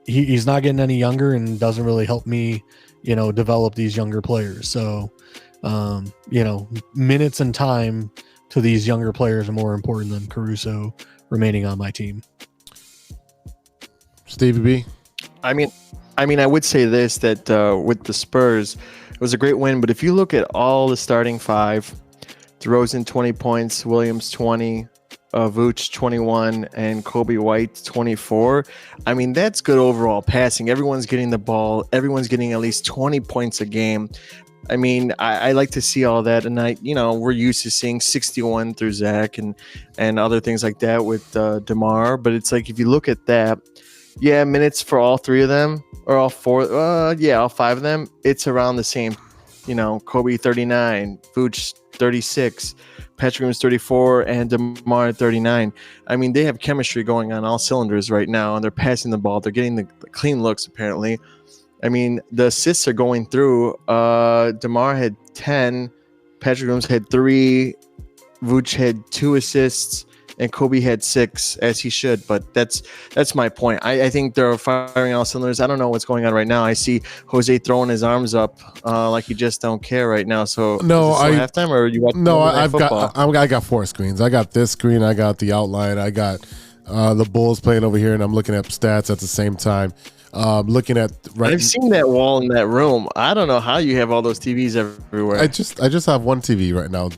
he's not getting any younger and doesn't really help me, develop these younger players. So, minutes and time to these younger players are more important than Caruso remaining on my team. Stevie-B? I mean, I mean, I would say this, that with the Spurs, it was a great win. But if you look at all the starting five, DeRozan 20 points, Williams 20, Vooch 21, and Kobe White 24. I mean, that's good overall passing. Everyone's getting the ball. Everyone's getting at least 20 points a game. I mean, I like to see all that, and we're used to seeing 61 through Zach and other things like that with DeMar. But it's like, if you look at that, minutes for all three of them, or all four, all five of them, it's around the same. Kobe 39, Vooch 36, Patrick Williams 34, and DeMar 39. I mean, they have chemistry going on all cylinders right now, and they're passing the ball. They're getting the clean looks, apparently. I mean, the assists are going through. DeMar had 10, Patrick Williams had 3, Vooch had 2 assists, and Kobe had 6, as he should. But that's my point. I think they're firing all cylinders. I don't know what's going on right now. I see Jose throwing his arms up like he just don't care right now. So no, halftime, or you watching? No, I got 4 screens. I got this screen. I got the outline. I got the Bulls playing over here, and I'm looking at stats at the same time. Looking at I've seen that wall in that room. I don't know how you have all those TVs everywhere. I just have one TV right now.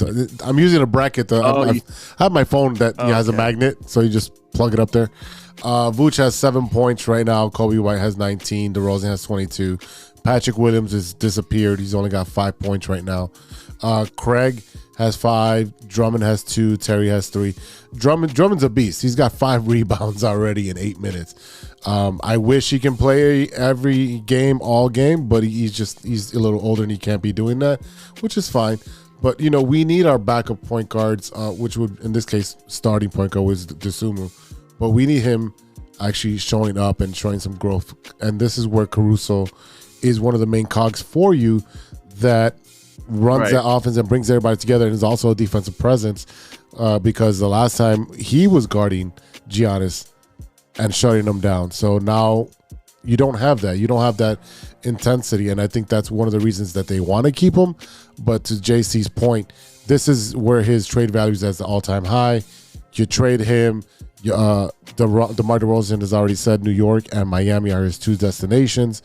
I'm using a bracket. I have my phone that has a magnet, so you just plug it up there. Vooch has 7 points right now. Kobe White has 19. DeRozan has 22. Patrick Williams has disappeared. He's only got 5 points right now. Craig has 5. Drummond has 2. Terry has 3. Drummond's a beast. He's got 5 rebounds already in 8 minutes. I wish he can play every game, all game, but he's a little older and he can't be doing that, which is fine. But we need our backup point guards, which would in this case starting point guard was Dosunmu, but we need him actually showing up and showing some growth. And this is where Caruso is one of the main cogs for you that runs that offense and brings everybody together, and is also a defensive presence because the last time he was guarding Giannis and shutting them down. So now you don't have that. You don't have that intensity, and I think that's one of the reasons that they want to keep him. But to JC's point, this is where his trade value is at the all-time high. You trade him. DeMar DeRozan has already said New York and Miami are his 2 destinations.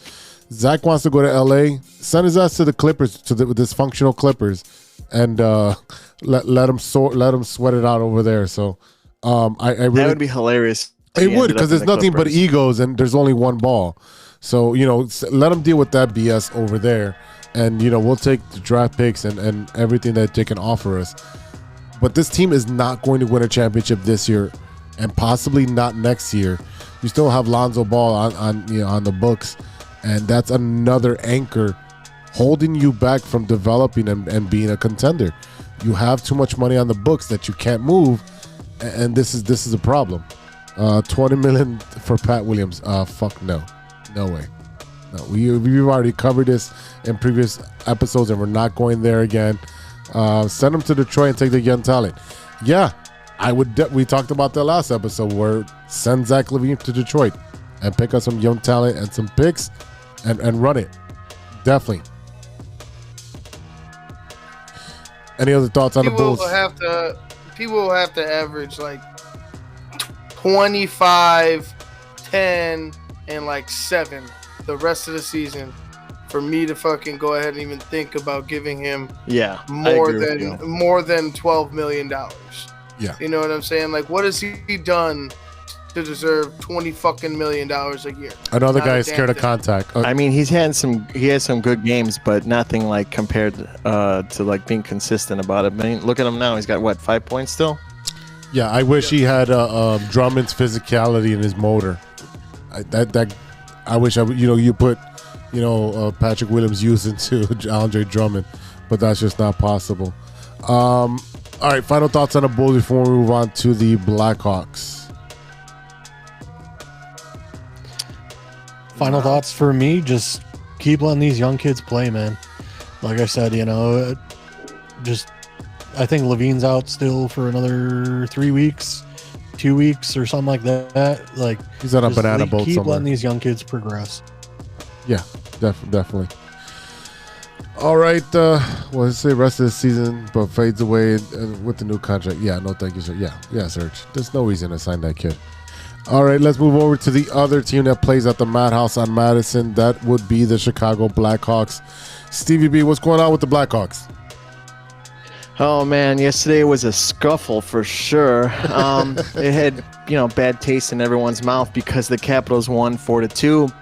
Zach wants to go to LA. Send his ass to the Clippers, to the dysfunctional Clippers, and let him sweat it out over there. So I really, that would be hilarious. It would, because there's nothing but egos and there's only one ball. So, let them deal with that BS over there. And, we'll take the draft picks and everything that they can offer us. But this team is not going to win a championship this year, and possibly not next year. You still have Lonzo Ball on the books, and that's another anchor holding you back from developing and being a contender. You have too much money on the books that you can't move, and this is a problem. $20 million for Pat Williams. Fuck no way. No, we've already covered this in previous episodes, and we're not going there again. Send him to Detroit and take the young talent. Yeah, I would. We talked about that last episode, where send Zach LaVine to Detroit and pick up some young talent and some picks and run it. Definitely. Any other thoughts on the Bulls? People will have to average like 25, 10, and 7 the rest of the season for me to fucking go ahead and even think about giving him more than $12 million. Yeah. You know what I'm saying? What has he done to deserve $20 million a year? Another guy is scared of contact. I mean, he has some good games, but nothing compared to being consistent about it. I mean, look at him now. He's got 5 points still? Yeah, I wish he had Drummond's physicality in his motor. I wish you put Patrick Williams used into Andre Drummond, but that's just not possible. All right, final thoughts on the Bulls before we move on to the Blackhawks. Final thoughts for me: just keep letting these young kids play, man. Like I said, I think Levine's out still for another 3 weeks, 2 weeks, or something like that. He's on a banana boat keep somewhere. letting these young kids progress. Yeah, definitely. All right, let's say rest of the season, but fades away with the new contract. Yeah, no, thank you, sir. Yeah, Serge. There's no reason to sign that kid. All right, let's move over to the other team that plays at the Madhouse on Madison. That would be the Chicago Blackhawks. Stevie-B, what's going on with the Blackhawks? Oh man, yesterday was a scuffle for sure. It had, bad taste in everyone's mouth because the Capitals won 4-2.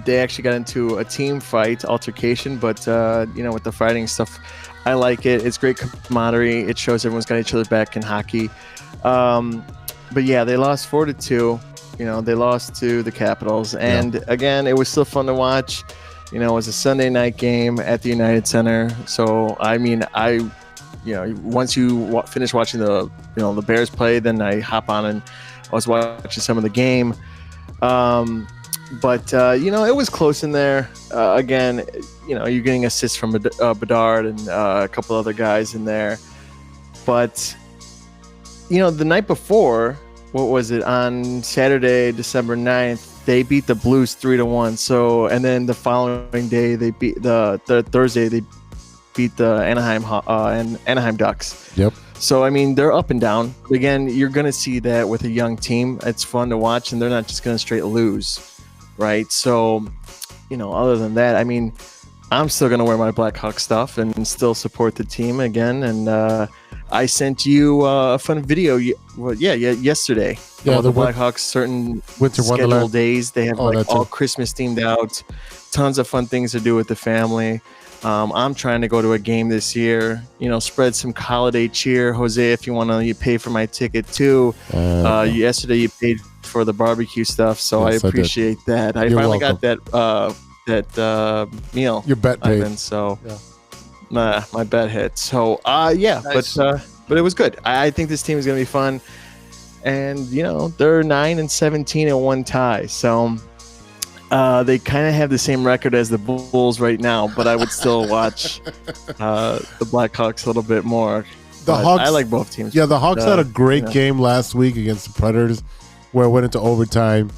They actually got into a team fight, altercation, but with the fighting stuff, I like it. It's great camaraderie. It shows everyone's got each other back in hockey. But yeah, they lost 4-2. They lost to the Capitals, and again, it was still fun to watch. It was a Sunday night game at the United Center. So I mean, once you finish watching the Bears play, then I hop on and I was watching some of the game. But it was close in there. Again, you're getting assists from Bedard and a couple other guys in there. But the night before, what was it, on Saturday, December 9th, they beat the Blues 3-1. So, and then the following day, they beat the Thursday, they beat the Anaheim Ducks. Yep. So, I mean, they're up and down. Again, you're going to see that with a young team. It's fun to watch, and they're not just going to straight lose, right? So, other than that, I mean, I'm still going to wear my Blackhawks stuff and still support the team again. And I sent you a fun video yesterday. Yeah, the Blackhawks certain Winter scheduled Wonderland days. They have all Christmas themed out, tons of fun things to do with the family. I'm trying to go to a game this year, spread some holiday cheer. Jose, if you want to, you pay for my ticket too. Yesterday you paid for the barbecue stuff, so yes, I appreciate that. I finally got that meal. Your bet paid. Ivan, so my bet hit. So nice. But it was good. I think this team is going to be fun. And they're 9-17 and 1 tie. So they kind of have the same record as the Bulls right now, but I would still watch the Blackhawks a little bit more. Hawks, I like both teams. Yeah, the Hawks had a great game last week against the Predators, where it went into overtime.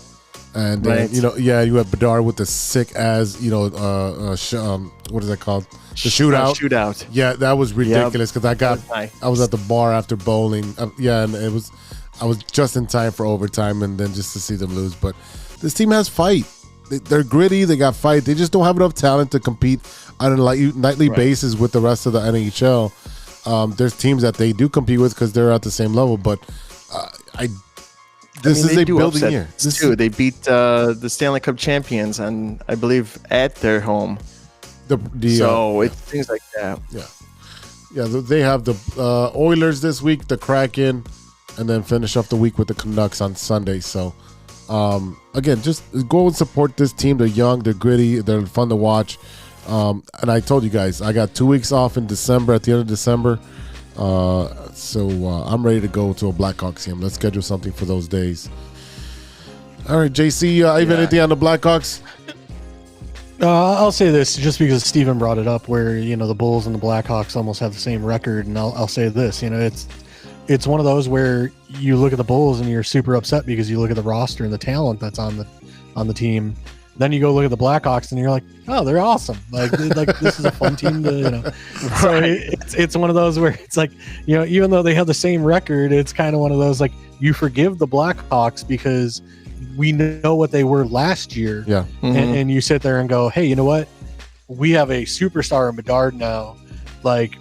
And you had Bedard with the sick as what is that called? The shootout. Shootout. Yeah, that was ridiculous because I was at the bar after bowling. And I was just in time for overtime, and then just to see them lose. But this team has fight. They're gritty. They got fight. They just don't have enough talent to compete on a nightly basis with the rest of the NHL. There's teams that they do compete with because they're at the same level, but this is a building year. They beat the Stanley Cup champions, and I believe at their home. It's things like that. Yeah. They have the Oilers this week, the Kraken, and then finish off the week with the Canucks on Sunday. So, again, just go and support this team. They're young, they're gritty, they're fun to watch. And I told you guys, I got 2 weeks off in December, at the end of December. So I'm ready to go to a Blackhawks game. Let's schedule something for those days. All right, JC, anything on the Blackhawks? I'll say this just because Steven brought it up, where the Bulls and the Blackhawks almost have the same record, and I'll say this: it's one of those where you look at the Bulls and you're super upset because you look at the roster and the talent that's on the team. Then you go look at the Blackhawks and you're like, oh, they're awesome. Like this is a fun team to, So it's one of those where it's like, even though they have the same record, it's kind of one of those, like, you forgive the Blackhawks because we know what they were last year. Yeah. Mm-hmm. And you sit there and go, hey, you know what? We have a superstar in Bedard now. Like,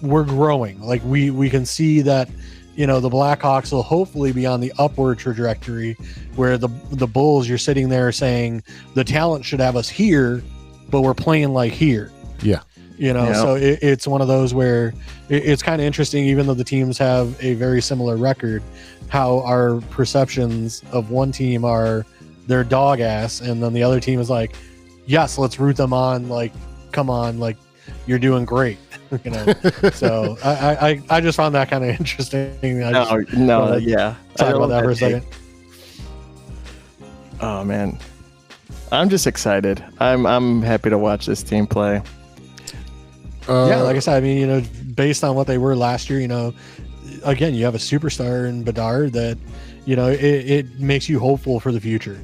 we're growing. Like, we can see that, the Blackhawks will hopefully be on the upward trajectory, where the Bulls, you're sitting there saying the talent should have us here, but we're playing like here. Yeah. So it's one of those where it's kind of interesting, even though the teams have a very similar record, how our perceptions of one team are they're dog ass, and then the other team is like, yes, let's root them on. Like, come on, like, you're doing great. So I just found that kind of interesting. Talk about that for a second. Oh man, I'm just excited. I'm happy to watch this team play. Like I said, I mean, based on what they were last year, again, you have a superstar in Bedard that, it makes you hopeful for the future.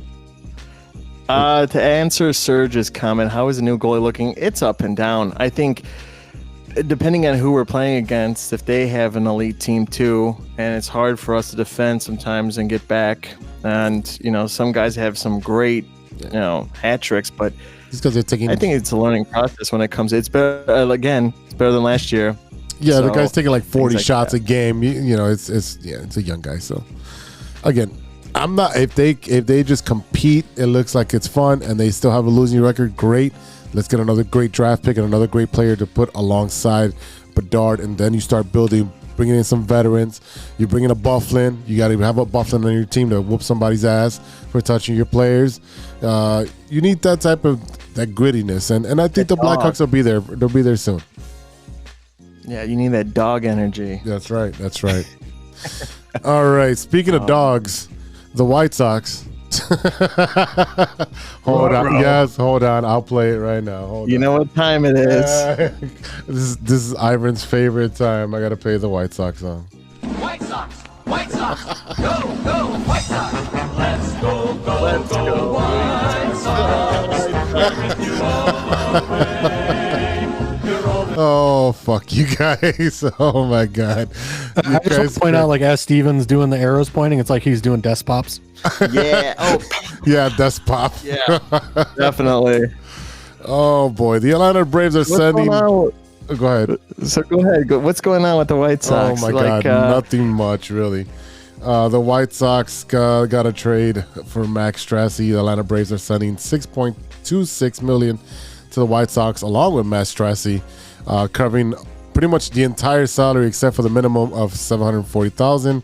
To answer Serge's comment, how is the new goalie looking? It's up and down. I think depending on who we're playing against, if they have an elite team too, and it's hard for us to defend sometimes and get back. And some guys have some great, hat tricks, but Just because they're taking. I think it's a learning process when it comes. It's better. Again, it's better than last year. Yeah, the So, guy's taking like 40 like shots that. a game. It's a young guy. So again, I'm not if they just compete, it looks like it's fun, and they still have a losing record. Great. Let's get another great draft pick and another great player to put alongside Bedard, and then you start building, bringing in some veterans. You bring in a Bufflin. You got to have a Bufflin on your team to whoop somebody's ass for touching your players. You need that type of that grittiness, and I think the Blackhawks will be there. They'll be there soon. Yeah, you need that dog energy. That's right. That's right. All right. Speaking of dogs, the White Sox. Hold on. Yes, hold on. I'll play it right now. Hold You on. know what time it is. This is Ivan's favorite time. I got to play the White Sox song. White Sox, White Sox, go, White Sox. Let's go, White Sox. Oh, fuck you guys. Oh, my God. I just want to point out, like, as Steven's doing the arrows pointing, it's like he's doing desk pops. Yeah. Oh, Yeah, that's pop. yeah. Definitely. Oh, boy. The Atlanta Braves are sending. Going on? Go ahead. So go ahead. What's going on with the White Sox? Oh my God, nothing much really. The White Sox got a trade for Max Strassi. The Atlanta Braves are sending $6.26 million to the White Sox, along with Max Strassi, covering pretty much the entire salary except for the minimum of $740,000.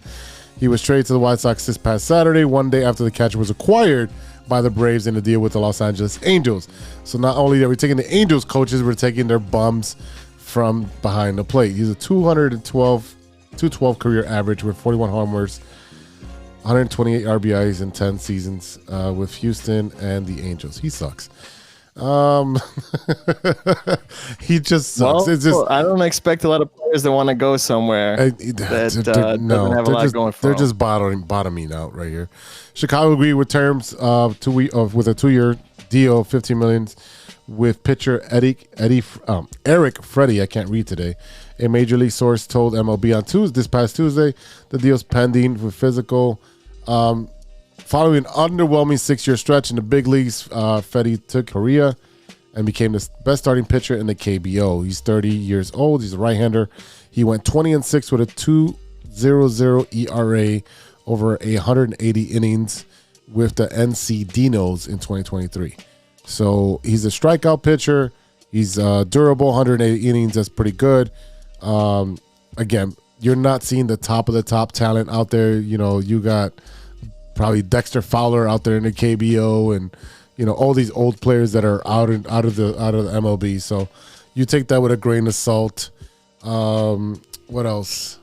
He was traded to the White Sox this past Saturday, one day after the catcher was acquired by the Braves in a deal with the Los Angeles Angels. So not only are we taking the Angels coaches, we're taking their bums from behind the plate. He's a 212 career average with 41 homers, 128 RBIs in 10 seasons with Houston and the Angels. He sucks. He just sucks. Well, It's just I don't expect a lot of players that want to go somewhere that doesn't have a lot going for they're them. just bottoming out right here. Chicago agreed with terms with a 2-year deal, $15 million, with pitcher Eric Freddie. I can't read today. A major league source told MLB on this past Tuesday the deal's pending with physical. Following an underwhelming 6-year stretch in the big leagues, Freddie took Korea and became the best starting pitcher in the KBO. He's 30 years old. He's a right-hander. He went 20-6 with a 2.00 ERA over 180 innings with the NC Dinos in 2023. So he's a strikeout pitcher. He's durable, 180 innings. That's pretty good. Again, you're not seeing the top of the top talent out there. You got probably Dexter Fowler out there in the KBO, and all these old players that are out of the MLB. So you take that with a grain of salt. What else?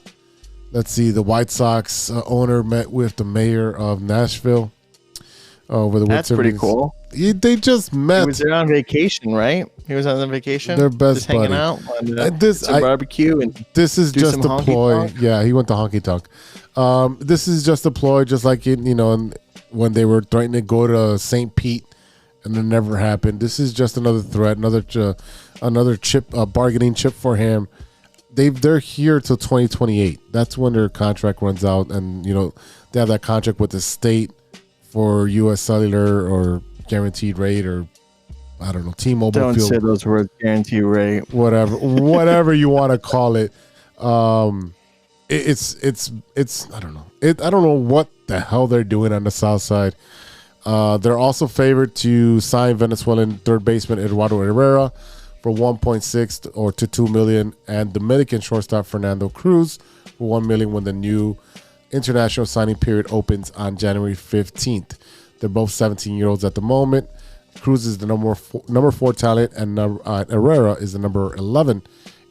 Let's see. The White Sox owner met with the mayor of Nashville over the That's winter pretty meetings. cool. They just met. He was there on vacation, right? He was on the vacation. Their best just hanging buddy. out, And barbecue, and This is do just some a honky ploy. tonk? Yeah, he went to honky tonk. This is just a ploy, just like when they were threatening to go to St. Pete, and it never happened. This is just another threat, another chip, bargaining chip for him. They're here till 2028. That's when their contract runs out, and they have that contract with the state for U.S. Cellular or guaranteed rate, or I don't know, T-Mobile. don't Field. say those words. Guarantee rate. whatever you want to call it. It's I don't know. I don't know what the hell they're doing on the south side. They're also favored to sign Venezuelan third baseman Eduardo Herrera for 1.6 or to 2 million, and Dominican shortstop Fernando Cruz for 1 million when the new international signing period opens on January 15th. They're both 17-year-olds at the moment. Cruz is the number 4 talent, and Herrera is the number 11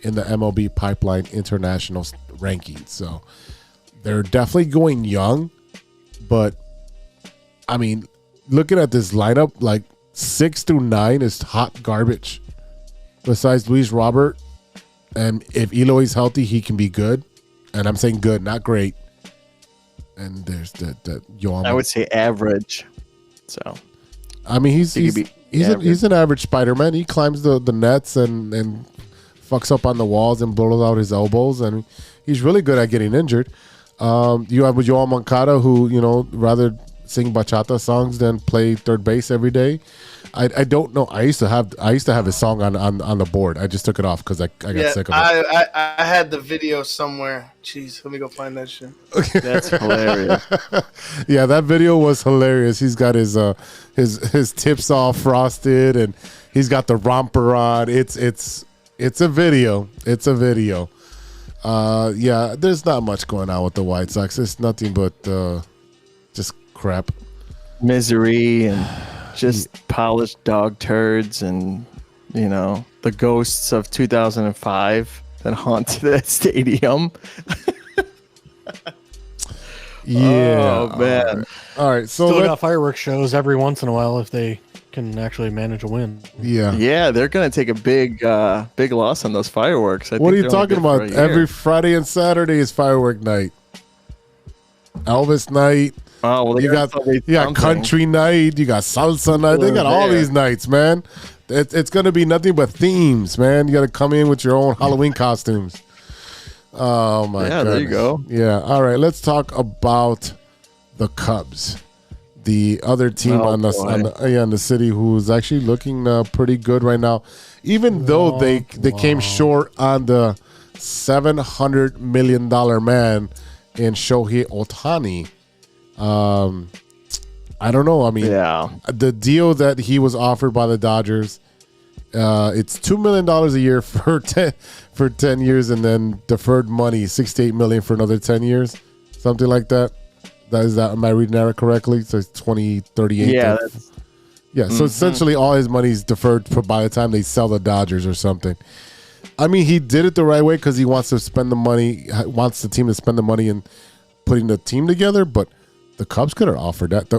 in the MLB Pipeline International rankings. So they're definitely going young, but I mean, looking at this lineup, like 6 through 9 is hot garbage. Besides Luis Robert, and if Eloy's healthy, he can be good. And I'm saying good, not great. And there's that Yohan. I would say average. So I mean, he's He could be an average Spider-Man. He climbs the nets and fucks up on the walls and blows out his elbows, and he's really good at getting injured. You have Joel Moncada, who rather sing bachata songs than play third base every day. I don't know. I used to have his song on the board. I just took it off because I got sick of it. I had the video somewhere. Jeez, let me go find that shit. That's hilarious. Yeah, that video was hilarious. He's got his tips all frosted, and he's got the romper on. It's a video. It's a video. Yeah, there's not much going on with the White Sox. It's nothing but just crap, misery, and just polished dog turds, and the ghosts of 2005 that haunted that stadium. Yeah. Oh man. All right. So Still got fireworks shows every once in a while if they can actually manage a win. Yeah. Yeah, they're gonna take a big loss on those fireworks. What are you talking about? Every Friday and Saturday is firework night. Elvis night. Oh, well, you got country night. You got salsa night. They got all these nights, man. It's gonna be nothing but themes, man. You got to come in with your own Halloween costumes. Oh my god. Yeah, there you go. Yeah. All right. Let's talk about the Cubs, the other team on the city, who's actually looking pretty good right now. Even though they came short on the $700 million man in Shohei Ohtani. I don't know. I mean, the deal that he was offered by the Dodgers, it's $2 million a year for 10 years, and then deferred money $68 million for another 10 years, something like that. Am I reading that correctly? So it's 2038. Yeah. So essentially, all his money is deferred by the time they sell the Dodgers or something. I mean, he did it the right way because he wants to spend the money, wants the team to spend the money in putting the team together, but the Cubs could have offered that.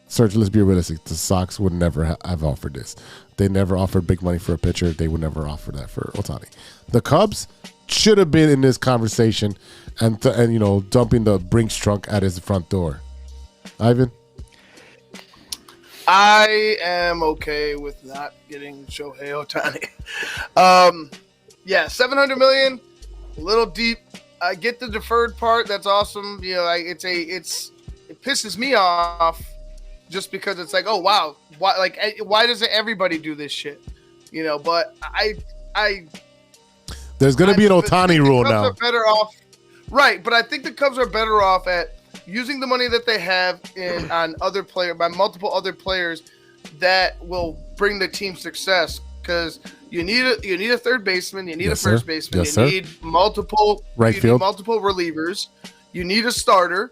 Serge, let's be realistic. The Sox would never have offered this. They never offered big money for a pitcher. They would never offer that for Ohtani. The Cubs should have been in this conversation and dumping the Brinks trunk at his front door. Ivan? I am okay with not getting Shohei Ohtani. Yeah, $700 million, a little deep. I get the deferred part. That's awesome. It pisses me off just because it's like, oh wow, why doesn't everybody do this shit? But there's going to be an Ohtani rule now. Are better off, right? But I think the Cubs are better off at using the money that they have by multiple other players that will bring the team success. Because you need a third baseman, you need a first baseman, you need multiple multiple relievers, you need a starter.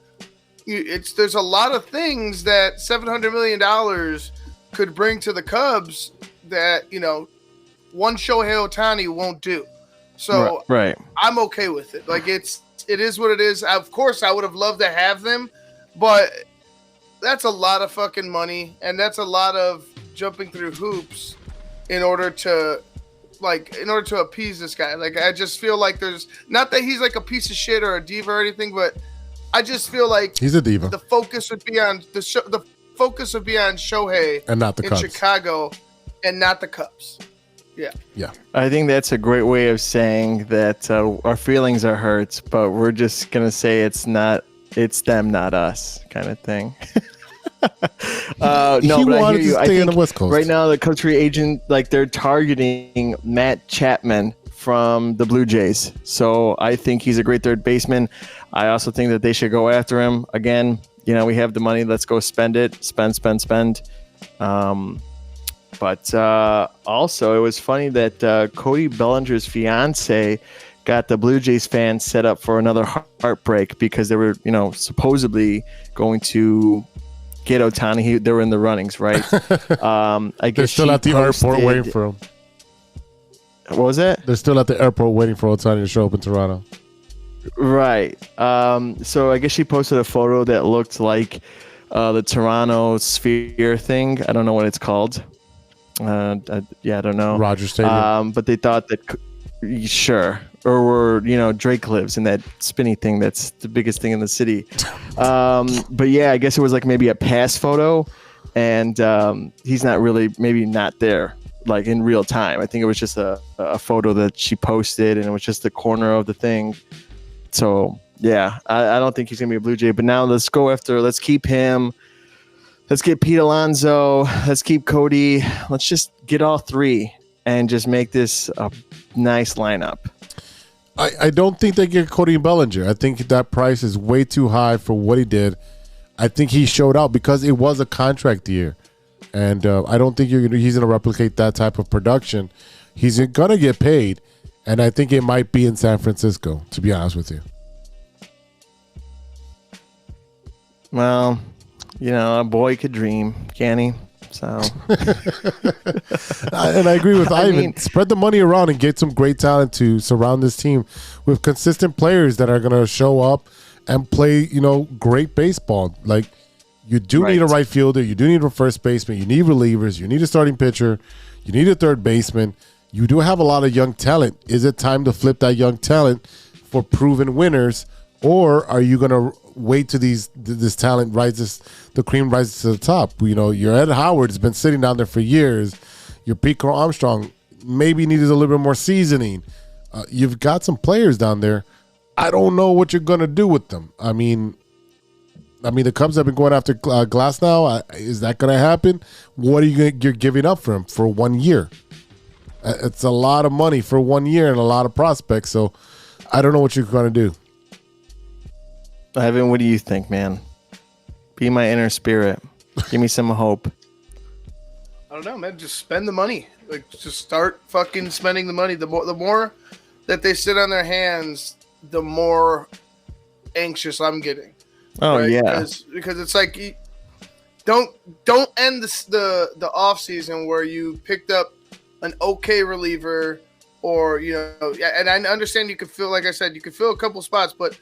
There's a lot of things that $700 million could bring to the Cubs that one Shohei Ohtani won't do. So right. I'm okay with it. Like it is what it is. Of course, I would have loved to have them, but that's a lot of fucking money, and that's a lot of jumping through hoops in order to appease this guy. Like, I just feel like there's not that he's like a piece of shit or a diva or anything, but I just feel like he's a diva. The focus would be on the focus would be on Shohei and not the Cubs. Chicago, and not the Cubs. Yeah. I think that's a great way of saying that our feelings are hurt, but we're just gonna say it's them, not us, kind of thing. No, he but I wanted hear you. to I stay think on the West Coast. Right now, the country agent, they're targeting Matt Chapman from the Blue Jays. So I think he's a great third baseman. I also think that they should go after him. Again, we have the money. Let's go spend it. Spend. But also, it was funny that Cody Bellinger's fiance got the Blue Jays fans set up for another heartbreak because they were, supposedly going to get Ohtani. They were in the runnings, right? I guess they're still at the airport waiting for him. What was that? They're still at the airport waiting for Ohtani to show up in Toronto. Right. So I guess she posted a photo that looked like the Toronto Sphere thing. I don't know what it's called. I don't know. Rogers Stadium. But they thought that, sure. Or Drake lives in that spinny thing that's the biggest thing in the city. But yeah, I guess it was like maybe a pass photo, and he's not really, maybe not there. like in real time. I think it was just a photo that she posted, and it was just the corner of the thing. So yeah, I don't think he's gonna be a Blue Jay. But now let's keep him. Let's get Pete Alonso. Let's keep Cody. Let's just get all three and just make this a nice lineup. I don't think they get Cody Bellinger. I think that price is way too high for what he did. I think he showed out because it was a contract year. And I don't think he's going to replicate that type of production. He's going to get paid. And I think it might be in San Francisco, to be honest with you. Well, a boy could dream, can he? So, and I agree with Ivan. Spread the money around and get some great talent to surround this team with consistent players that are going to show up and play, great baseball. Like, you do need a right fielder, you do need a first baseman, you need relievers, you need a starting pitcher, you need a third baseman. You do have a lot of young talent. Is it time to flip that young talent for proven winners, or are you going to wait till this talent rises, the cream rises to the top? Your Ed Howard's been sitting down there for years. Your Pete Armstrong maybe needed a little bit more seasoning. You've got some players down there. I don't know what you're going to do with them. I mean, the Cubs have been going after Glass now. Is that going to happen? What are you're giving up for him for 1 year? It's a lot of money for 1 year and a lot of prospects. So I don't know what you're going to do. Evan, what do you think, man? Be my inner spirit. Give me some hope. I don't know, man. Just spend the money. Like, just start fucking spending the money. The more that they sit on their hands, the more anxious I'm getting. Oh, right? Yeah. Because it's like, don't end the off season where you picked up an okay reliever, or and I understand you could fill, like I said, you could fill a couple spots, but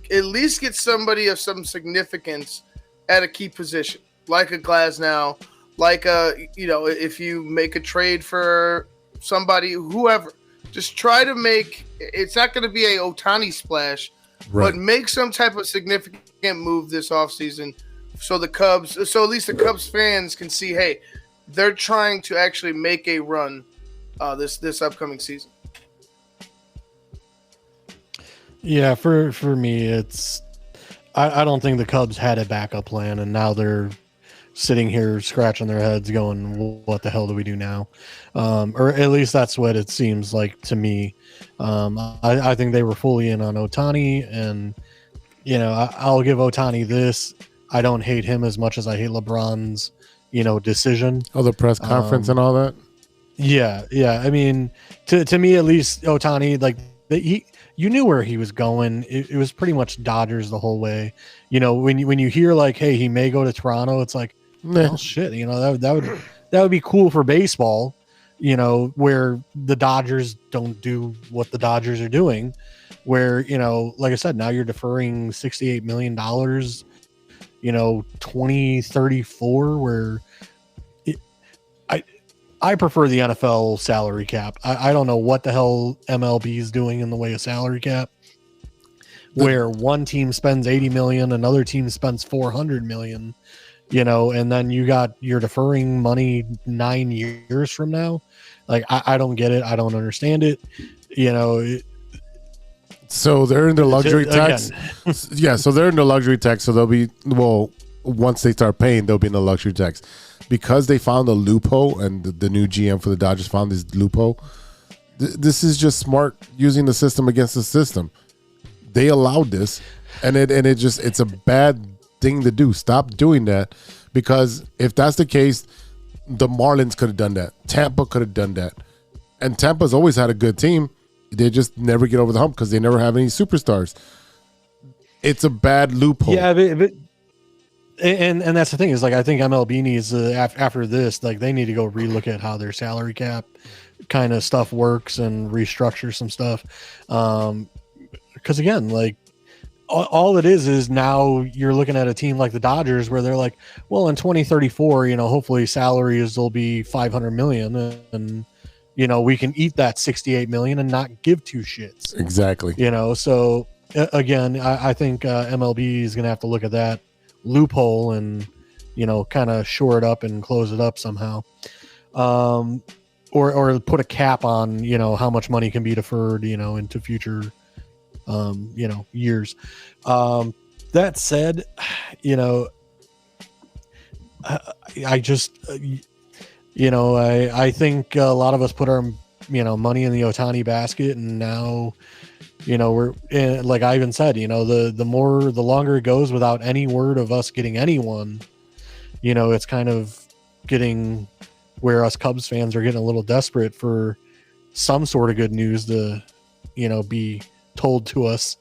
at least get somebody of some significance at a key position, like a Glasnow, like if you make a trade for somebody, whoever, just try to make. It's not going to be a Ohtani splash, right, but make some type of significant move this offseason, so at least the Cubs fans can see, hey, they're trying to actually make a run this upcoming season. Yeah, for me, it's I don't think the Cubs had a backup plan, and now they're sitting here scratching their heads going, what the hell do we do now? Or at least that's what it seems like to me. I think they were fully in on Ohtani, and I'll give Ohtani this. I don't hate him as much as I hate LeBron's decision. Oh, the press conference and all that. Yeah. I mean, to me at least, Ohtani, like, you knew where he was going. It was pretty much Dodgers the whole way. When you hear like, hey, he may go to Toronto, it's like, well, shit. That would be cool for baseball. Where the Dodgers don't do what the Dodgers are doing. Where like I said, now you're deferring $68 million. 2034. Where I prefer the NFL salary cap. I don't know what the hell MLB is doing in the way of salary cap, where one team spends 80 million, another team spends 400 million, and then you're deferring money 9 years from now. Like, I don't get it. I don't understand it. So they're in the luxury tax. Yeah. So they're in the luxury tax. So they'll be, once they start paying, they'll be in the luxury tax. Because they found a loophole, and the new GM for the Dodgers found this loophole. This is just smart, using the system against the system. They allowed this, and it's a bad thing to do. Stop doing that, because if that's the case, the Marlins could have done that. Tampa could have done that, and Tampa's always had a good team. They just never get over the hump because they never have any superstars. It's a bad loophole. Yeah, but and that's the thing, is like, I think MLB needs after this, like, they need to go relook at how their salary cap kind of stuff works and restructure some stuff. Because again, like, all it is now you're looking at a team like the Dodgers where they're like, well, in 2034, hopefully salaries will be 500 million, and we can eat that 68 million and not give two shits. Exactly. So again, I think MLB is going to have to look at that loophole and kind of shore it up and close it up somehow. or put a cap on, how much money can be deferred, into future, years. That said, I just, I think a lot of us put our, money in the Ohtani basket, and now, we're like Ivan said, the longer it goes without any word of us getting anyone, it's kind of getting where us Cubs fans are getting a little desperate for some sort of good news to, be told to us.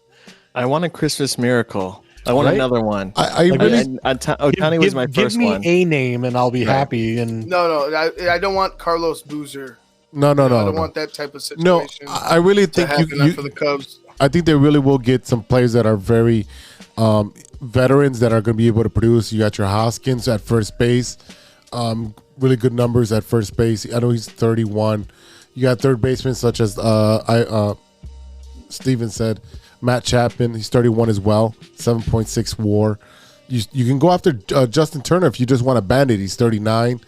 I want a Christmas miracle. I want another one. Ohtani was my first one. Give me a name and I'll be happy. And No, I don't want Carlos Boozer. No. I don't want that type of situation. No, I really think you for the Cubs. I think they really will get some players that are very veterans that are going to be able to produce. You got your Hoskins at first base, really good numbers at first base. I know he's 31. You got third basemen such as Steven said, Matt Chapman. He's 31 as well, 7.6 WAR. You can go after Justin Turner if you just want a bandit. He's 39.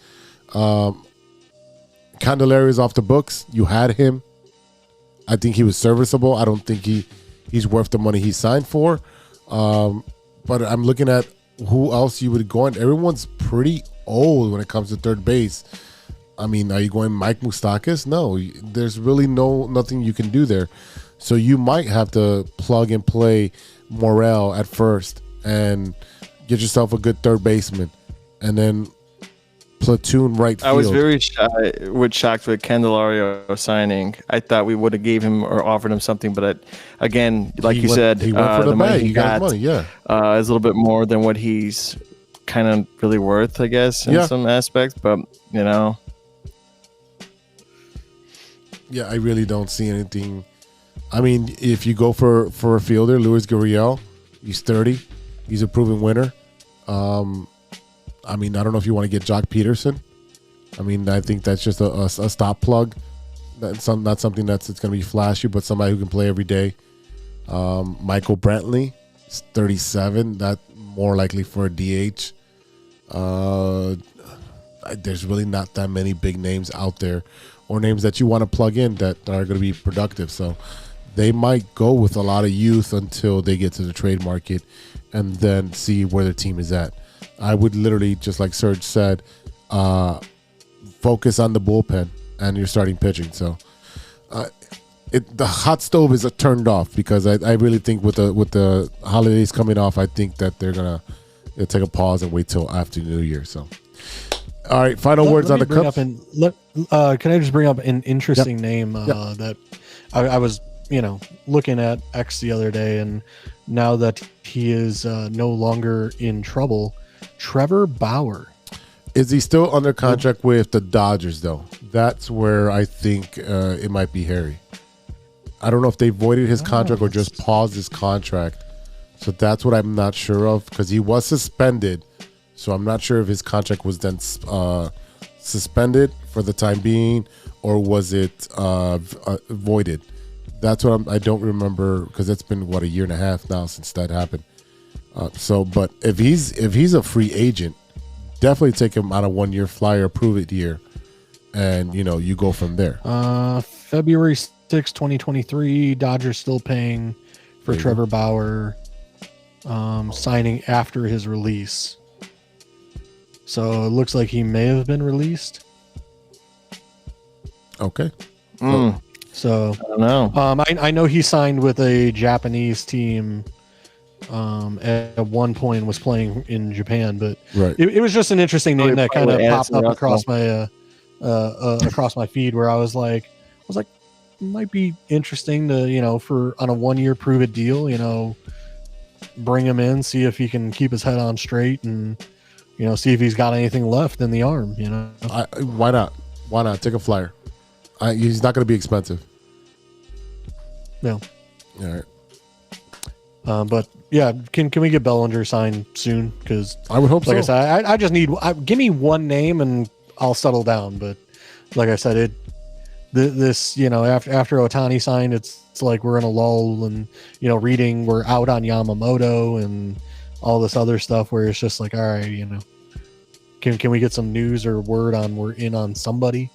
Candelari's off the books. You had him. I think he was serviceable. I don't think he's worth the money he signed for. But I'm looking at who else you would go on. Everyone's pretty old when it comes to third base. I mean, are you going Mike Moustakas? No, there's really nothing you can do there. So you might have to plug and play Morel at first and get yourself a good third baseman, and then platoon right field. I was very shocked with Candelario signing. I thought we would have gave him or offered him something, but again, like you said, he went for the money bag. He got his money, yeah. Is a little bit more than what he's kind of really worth, I guess, in some aspects. But yeah, I really don't see anything. I mean, if you go for a fielder, Luis Gurriel, he's 30. He's a proven winner. I mean, I don't know if you want to get Jock Peterson. I mean, I think that's just a stop plug. That's not something it's going to be flashy, but somebody who can play every day. Michael Brantley, 37. That's more likely for a DH. There's really not that many big names out there or names that you want to plug in that are going to be productive. So they might go with a lot of youth until they get to the trade market and then see where the team is at. I would literally, just like Serge said, focus on the bullpen and your starting pitching. So the hot stove is turned off because I really think with the holidays coming off, I think that they'll take a pause and wait till after New Year. So, all right, final words on the Cubs. Can I just bring up an interesting name that I was looking at X the other day, and now that he is no longer in trouble, Trevor Bauer. Is he still under contract with the Dodgers, though? That's where I think it might be hairy. I don't know if they voided his contract or just paused his contract. So that's what I'm not sure of, because he was suspended. So I'm not sure if his contract was then suspended for the time being, or was it voided. That's what I don't remember, because it's been a year and a half now since that happened. But if he's a free agent, definitely take him on a 1-year flyer, prove it year, and you go from there. February 6, 2023, Dodgers still paying for Trevor Bauer, signing after his release. So it looks like he may have been released. Okay. So I don't know. I know he signed with a Japanese team at one point, was playing in Japan, but it was just an interesting name that kind of popped up across my feed, where I was like, might be interesting to for on a 1-year prove it deal, bring him in, see if he can keep his head on straight, and see if he's got anything left in the arm. Why not take a flyer? He's not going to be expensive. No. All right. But yeah, can we get Bellinger signed soon? Because I would hope like I said, I just need give me one name and I'll settle down. But like I said, after Ohtani signed, it's like we're in a lull, and reading we're out on Yamamoto and all this other stuff, where it's just like, all right, can we get some news or word on we're in on somebody?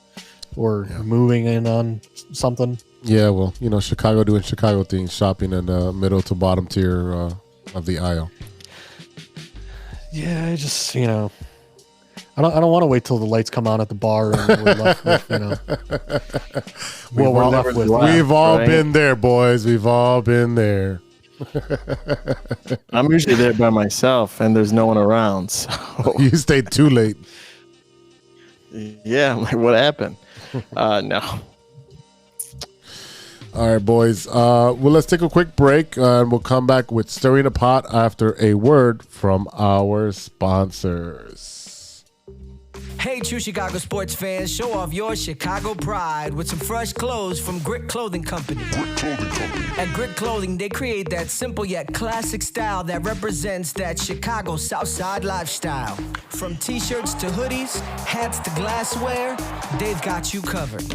or moving in on something. Yeah, well, Chicago doing Chicago things, shopping in the middle to bottom tier of the aisle. Yeah, I just I don't want to wait till the lights come on at the bar and we're left with We've all been there, boys. We've all been there. I'm usually there by myself, and there's no one around. So you stayed too late. Yeah, I'm like, what happened? No. All right, boys. Well, let's take a quick break, and we'll come back with Stirring the Pot after a word from our sponsors. Hey, true Chicago sports fans, show off your Chicago pride with some fresh clothes from Grit Clothing Company. At Grit Clothing, they create that simple yet classic style that represents that Chicago Southside lifestyle. From t-shirts to hoodies, hats to glassware, they've got you covered.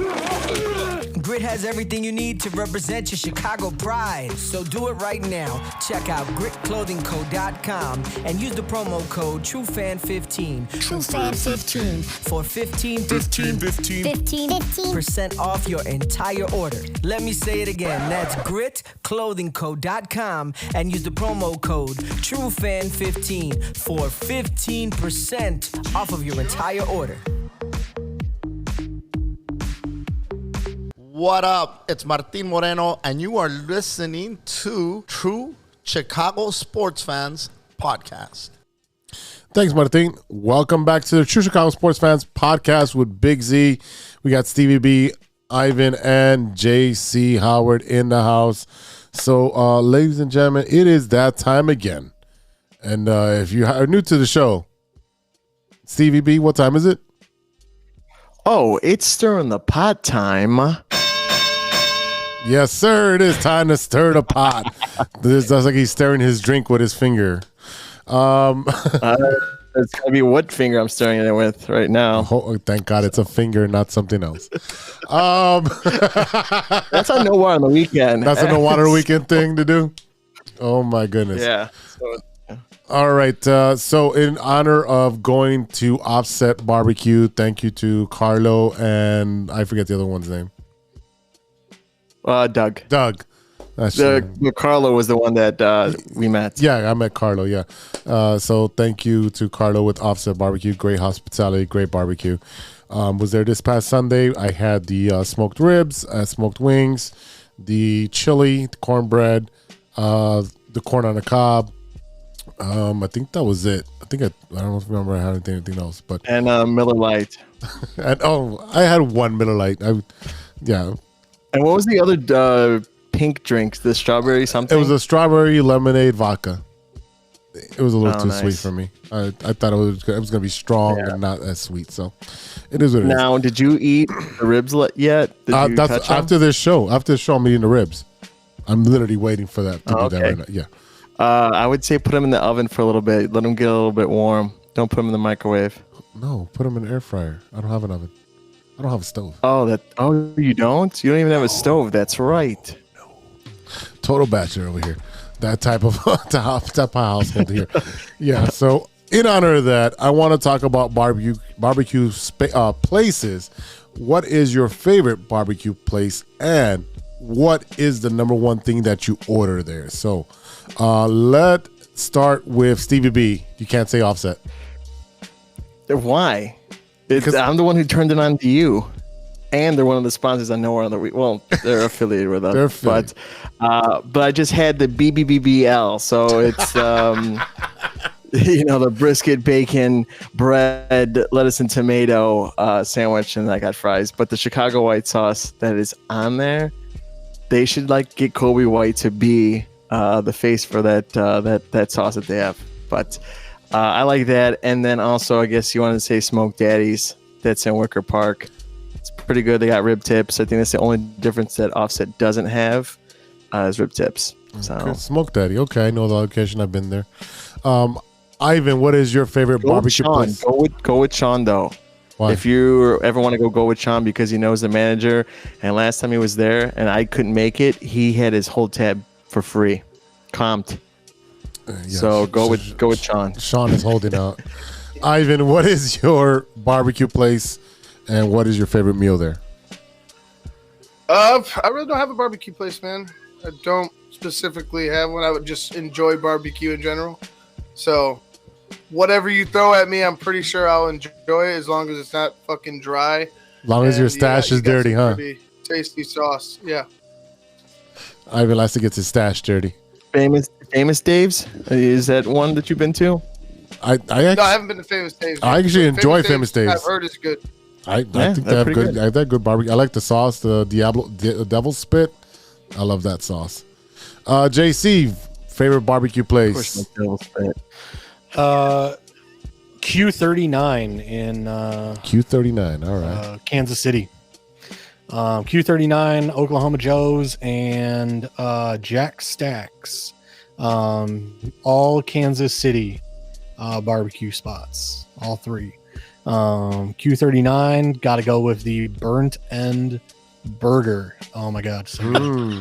Grit has everything you need to represent your Chicago pride. So do it right now. Check out gritclothingco.com and use the promo code TrueFan15. TrueFan15 for 15% off your entire order. Let me say it again. That's gritclothingco.com and use the promo code TrueFan15 for 15% off of your entire order. What up? It's Martin Moreno, and you are listening to True Chicago Sports Fans Podcast. Thanks, Martin. Welcome back to the True Chicago Sports Fans Podcast with Big Z. We got Stevie-B, Ivan, and JC Howard in the house. So, ladies and gentlemen, it is that time again. And if you are new to the show, Stevie-B, what time is it? Oh, it's stirring the pot time. Yes, sir. It is time to stir the pot. This looks like he's stirring his drink with his finger. It's gonna be what finger I'm stirring it with right now. Oh, thank God it's a finger, not something else. That's on No Water on the Weekend. That's a No Water Weekend thing to do. Oh my goodness. Yeah. All right. So in honor of going to Offset Barbecue, thank you to Carlo and I forget the other one's name. Doug. That's the Carlo was the one that we met. Yeah, I met Carlo. Yeah. So thank you to Carlo with Offset Barbecue. Great hospitality, great barbecue. Was there this past Sunday. I had the smoked ribs, smoked wings, the chili, the cornbread, the corn on the cob. I think that was it. I don't remember I had anything else, but and Miller Lite. And I had one Miller Lite. Yeah. And what was the other pink drink? The strawberry something? It was a strawberry lemonade vodka. It was a little too nice. sweet for me. I thought it was going to be strong and not as sweet. So it is what it is. Now, did you eat the ribs yet? Did you that's touch them? after this show. After the show, I'm eating the ribs. I'm literally waiting for that to do that right now. Yeah. I would say put them in the oven for a little bit. Let them get a little bit warm. Don't put them in the microwave. No, put them in an air fryer. I don't have an oven. I don't have a stove. Oh, you don't? You don't even have a stove. That's right. No. Total bachelor over here. That type of household here. Yeah. So in honor of that, I want to talk about barbecue places. What is your favorite barbecue place, and what is the number one thing that you order there? So let's start with Stevie-B. You can't say Offset. Why? I'm the one who turned it on to you, and they're one of the sponsors I know on the week. Well, they're affiliated with us, but I just had the BBBBL, so it's the brisket, bacon, bread, lettuce, and tomato sandwich, and I got fries. But the Chicago white sauce that is on there, they should get Kobe White to be the face for that sauce that they have. But I like that. And then also, I guess you wanted to say Smoked Daddies. That's in Wicker Park. It's pretty good. They got rib tips. I think that's the only difference that Offset doesn't have is rib tips. So okay. Smoked Daddy. Okay, I know the location. I've been there. Ivan, what is your favorite barbecue place? Go with Sean, though. Why? If you ever want to go with Sean because he knows the manager, and last time he was there and I couldn't make it, he had his whole tab for free, comped. So go with Sean. Sean is holding out. Ivan, what is your barbecue place, and what is your favorite meal there? I really don't have a barbecue place, man. I don't specifically have one. I would just enjoy barbecue in general. So whatever you throw at me, I'm pretty sure I'll enjoy it as long as it's not fucking dry. As long as your stash is dirty, huh? Pretty tasty sauce. Yeah. Ivan likes to get his stash dirty. Famous Dave's? Is that one that you've been to? I haven't been to Famous Dave's. I actually enjoy Famous Dave's. I've heard it's good. I think they have good. I have that good barbecue. I like the sauce, the Devil's Spit. I love that sauce. JC, favorite barbecue place? Of course, Devil's Spit. Q39 in Q39. All right. Kansas City. Q39, Oklahoma Joe's, and Jack Stacks. All Kansas City barbecue spots. All three. Q39, got to go with the burnt end burger. Oh my God. So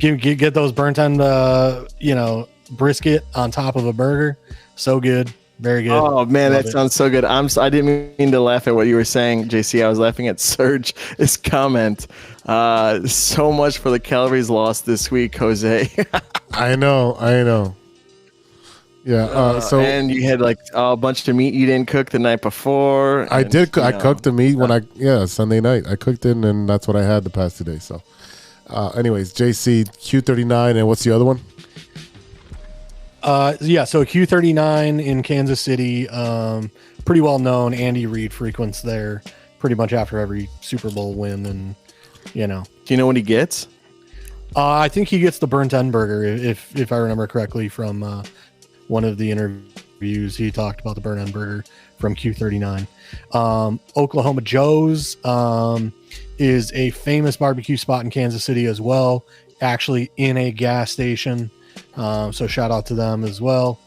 get those burnt end, brisket on top of a burger. So good. Very good. Oh man, that sounds so good. I didn't mean to laugh at what you were saying, JC. I was laughing at Serge's comment. So much for the calories lost this week, Jose. I know. Yeah. And you had like a bunch of meat you didn't cook the night before. I did. I cooked the meat Sunday night. I cooked it, and that's what I had the past 2 days. So, anyways, JC Q39, and what's the other one? So Q39 in Kansas City, pretty well known. Andy Reid frequents there pretty much after every Super Bowl win, and Do you know what he gets? I think he gets the burnt end burger, if I remember correctly from one of the interviews. He talked about the burnt end burger from Q39. Oklahoma Joe's is a famous barbecue spot in Kansas City as well, actually in a gas station. So shout out to them as well.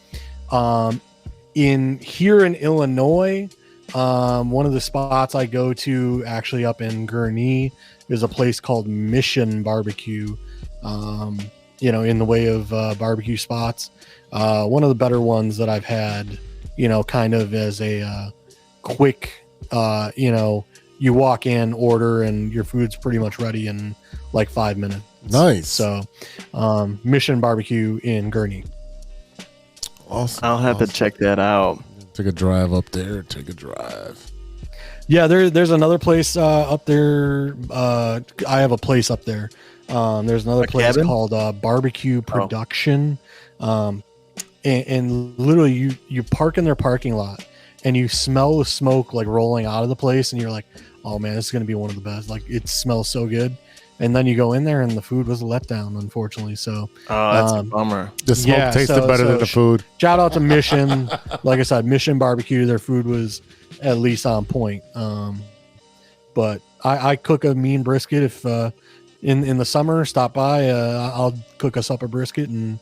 In Illinois, one of the spots I go to actually up in Gurnee is a place called Mission Barbecue. In the way of barbecue spots, one of the better ones that I've had, kind of as a quick, you walk in, order, and your food's pretty much ready in like 5 minutes. Nice. So, Mission Barbecue in Gurnee. Awesome. I'll have to check that out. Take a drive up there. Take a drive. Yeah, there's another place up there. I have a place up there. There's another place called Barbecue Production. And literally you park in their parking lot and you smell the smoke like rolling out of the place, and you're like, oh man, this is going to be one of the best. Like, it smells so good. And then you go in there and the food was a letdown, unfortunately. So, that's a bummer. The smoke tasted better than the food. Shout out to Mission. Like I said, Mission Barbecue, their food was at least on point. But I cook a mean brisket. If in the summer, stop by, I'll cook us up a brisket and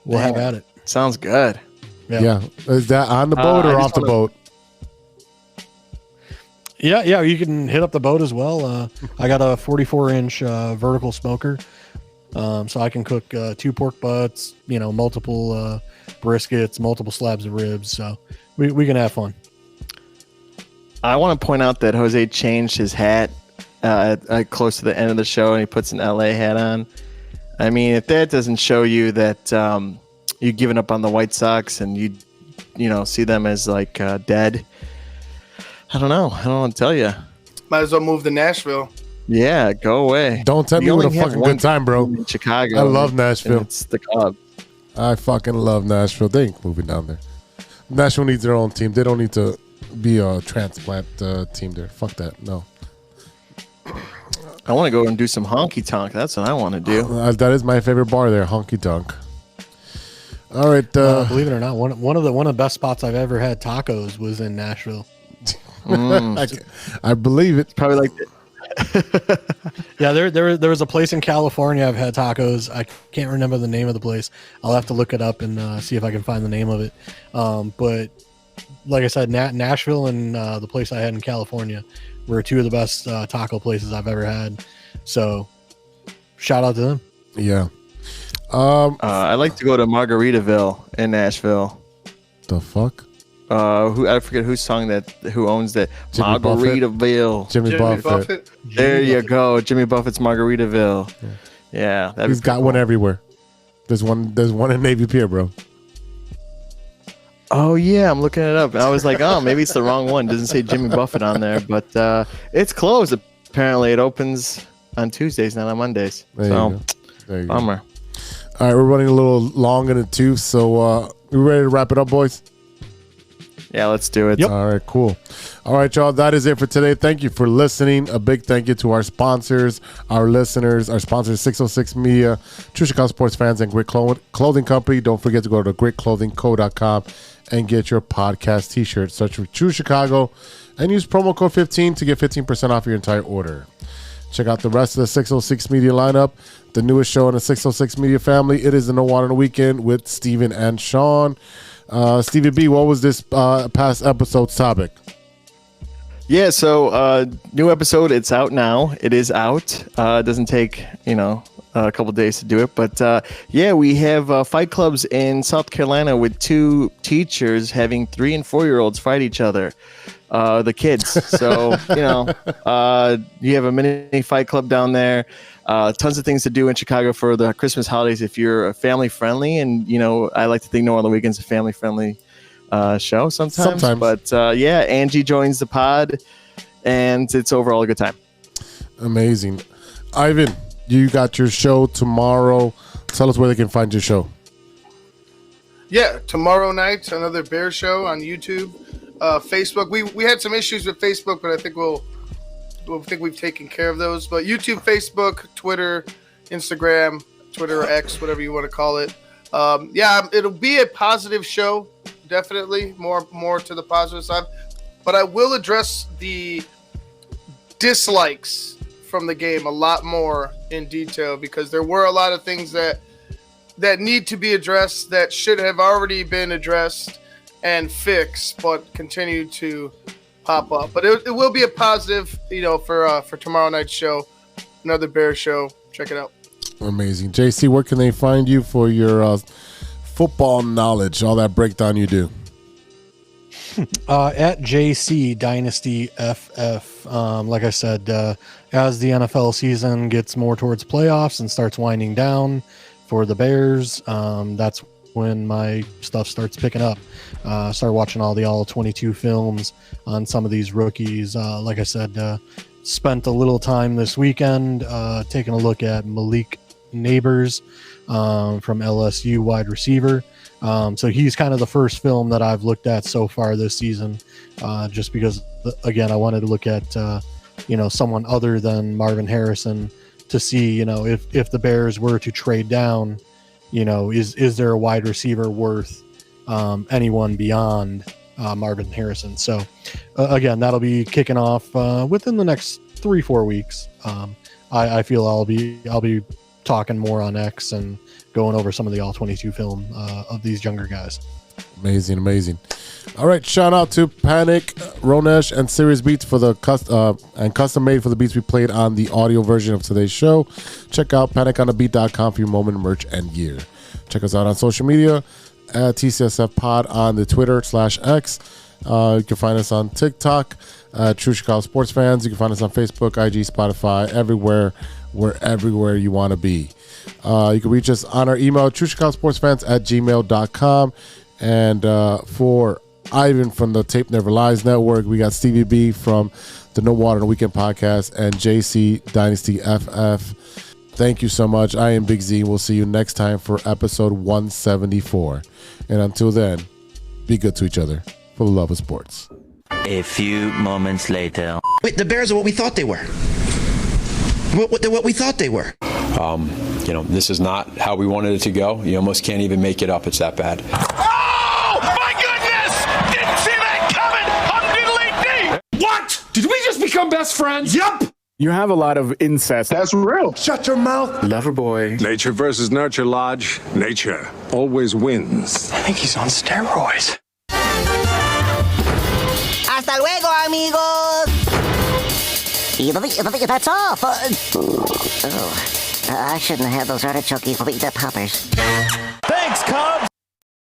we'll have at it. Sounds good. Yeah. Is that on the boat or off the boat? Yeah, you can hit up the boat as well. I got a 44-inch vertical smoker, so I can cook 2 pork butts, multiple briskets, multiple slabs of ribs. So we can have fun. I want to point out that Jose changed his hat close to the end of the show, and he puts an LA hat on. I mean, if that doesn't show you that you've given up on the White Sox and you see them as like dead, I don't know. I don't want to tell you. Might as well move to Nashville. Yeah, go away. Don't tell me what a fucking good time, bro. In Chicago. I love Nashville. It's the club. I fucking love Nashville. They ain't moving down there. Nashville needs their own team. They don't need to be a transplant team there. Fuck that. No. I want to go and do some honky tonk. That's what I want to do. That is my favorite bar there, honky tonk. All right. Believe it or not, one of the best spots I've ever had tacos was in Nashville. I believe it. Probably like yeah, there was a place in California I've had tacos. I can't remember the name of the place. I'll have to look it up and see if I can find the name of it. But like I said, Nashville and the place I had in California were 2 of the best taco places I've ever had. So shout out to them. Yeah. I like to go to Margaritaville in Nashville. The fuck? who I forget who owns that. Jimmy Margaritaville. Jimmy Buffett. There you go. Jimmy Buffett's Margaritaville. Yeah, he's got one everywhere. There's one in Navy Pier, bro. Oh yeah, I'm looking it up. I was like, oh, maybe it's the wrong one. It doesn't say Jimmy Buffett on there, but it's closed. Apparently, it opens on Tuesdays, not on Mondays. There you go. Bummer. All right, we're running a little long in the tooth, so we ready to wrap it up, boys? Yeah, let's do it. Yep. All right, cool. All right, y'all, that is it for today. Thank you for listening. A big thank you to our sponsors, our listeners, our sponsors, 606 Media, True Chicago Sports Fans, and Grit Clothing Company. Don't forget to go to gritclothingco.com and get your podcast t-shirt. Search for True Chicago and use promo code 15 to get 15% off your entire order. Check out the rest of the 606 Media lineup, the newest show in the 606 Media family. It is the No Water on the Weekend with Steven and Sean. Stevie-B, what was this past episode's topic? Yeah, so new episode. It's out now. It is out. It doesn't take a couple days to do it, but yeah, we have fight clubs in South Carolina with 2 teachers having 3 and 4-year-olds fight each other. The kids. So you have a mini fight club down there. Tons of things to do in Chicago for the Christmas holidays if you're family friendly, and I like to think No on the Weekend's a family friendly show sometimes. But yeah, Angie joins the pod, and it's overall a good time. Amazing. Ivan, you got your show tomorrow. Tell us where they can find your show. Yeah, tomorrow night, another Bear show on YouTube, Facebook. We had some issues with Facebook, but I think we've taken care of those. But YouTube, Facebook, Twitter, Instagram, Twitter or X, whatever you want to call it. Yeah, it'll be a positive show, definitely more to the positive side. But I will address the dislikes from the game a lot more in detail, because there were a lot of things that need to be addressed that should have already been addressed and fixed, but continue to pop up. But it will be a positive, for tomorrow night's show, another Bear show. Check it out. Amazing. JC, where can they find you for your football knowledge, all that breakdown you do? At JC Dynasty FF. Like I said, as the NFL season gets more towards playoffs and starts winding down for the Bears, that's when my stuff starts picking up. Start watching all the all-22 films on some of these rookies. Like I said, spent a little time this weekend taking a look at Malik Neighbors from LSU, wide receiver. So he's kind of the first film that I've looked at so far this season, just because, again, I wanted to look at someone other than Marvin Harrison to see if the Bears were to trade down, is there a wide receiver worth anyone beyond Marvin Harrison. So again, that'll be kicking off within the next 3-4 weeks. I feel I'll be talking more on X and going over some of the all-22 film of these younger guys. Amazing. All right, shout out to Panic, Ronesh, and Serious Beats for the custom made for the beats we played on the audio version of today's show. Check out paniconthebeat.com for your moment merch and gear. Check us out on social media at TCSF Pod on the Twitter /X. You can find us on TikTok, True Chicago Sports Fans. You can find us on Facebook, IG, Spotify, everywhere. We're everywhere you want to be. You can reach us on our email, truechicagosportsfans@gmail.com. And for Ivan from the Tape Never Lies Network, we got Stevie-B from the No Water on the Weekend podcast, and JC Dynasty FF. Thank you so much. I am Big Z. We'll see you next time for episode 174. And until then, be good to each other for the love of sports. A few moments later. Wait, the Bears are what we thought they were. What we thought they were. This is not how we wanted it to go. You almost can't even make it up. It's that bad. Oh, my goodness! Didn't see that coming! What? Did we just become best friends? Yup! You have a lot of incest. That's real. Shut your mouth. Lover boy. Nature versus nurture, Lodge. Nature always wins. I think he's on steroids. Hasta luego, amigos. That's all. I shouldn't have those artichoke poppers.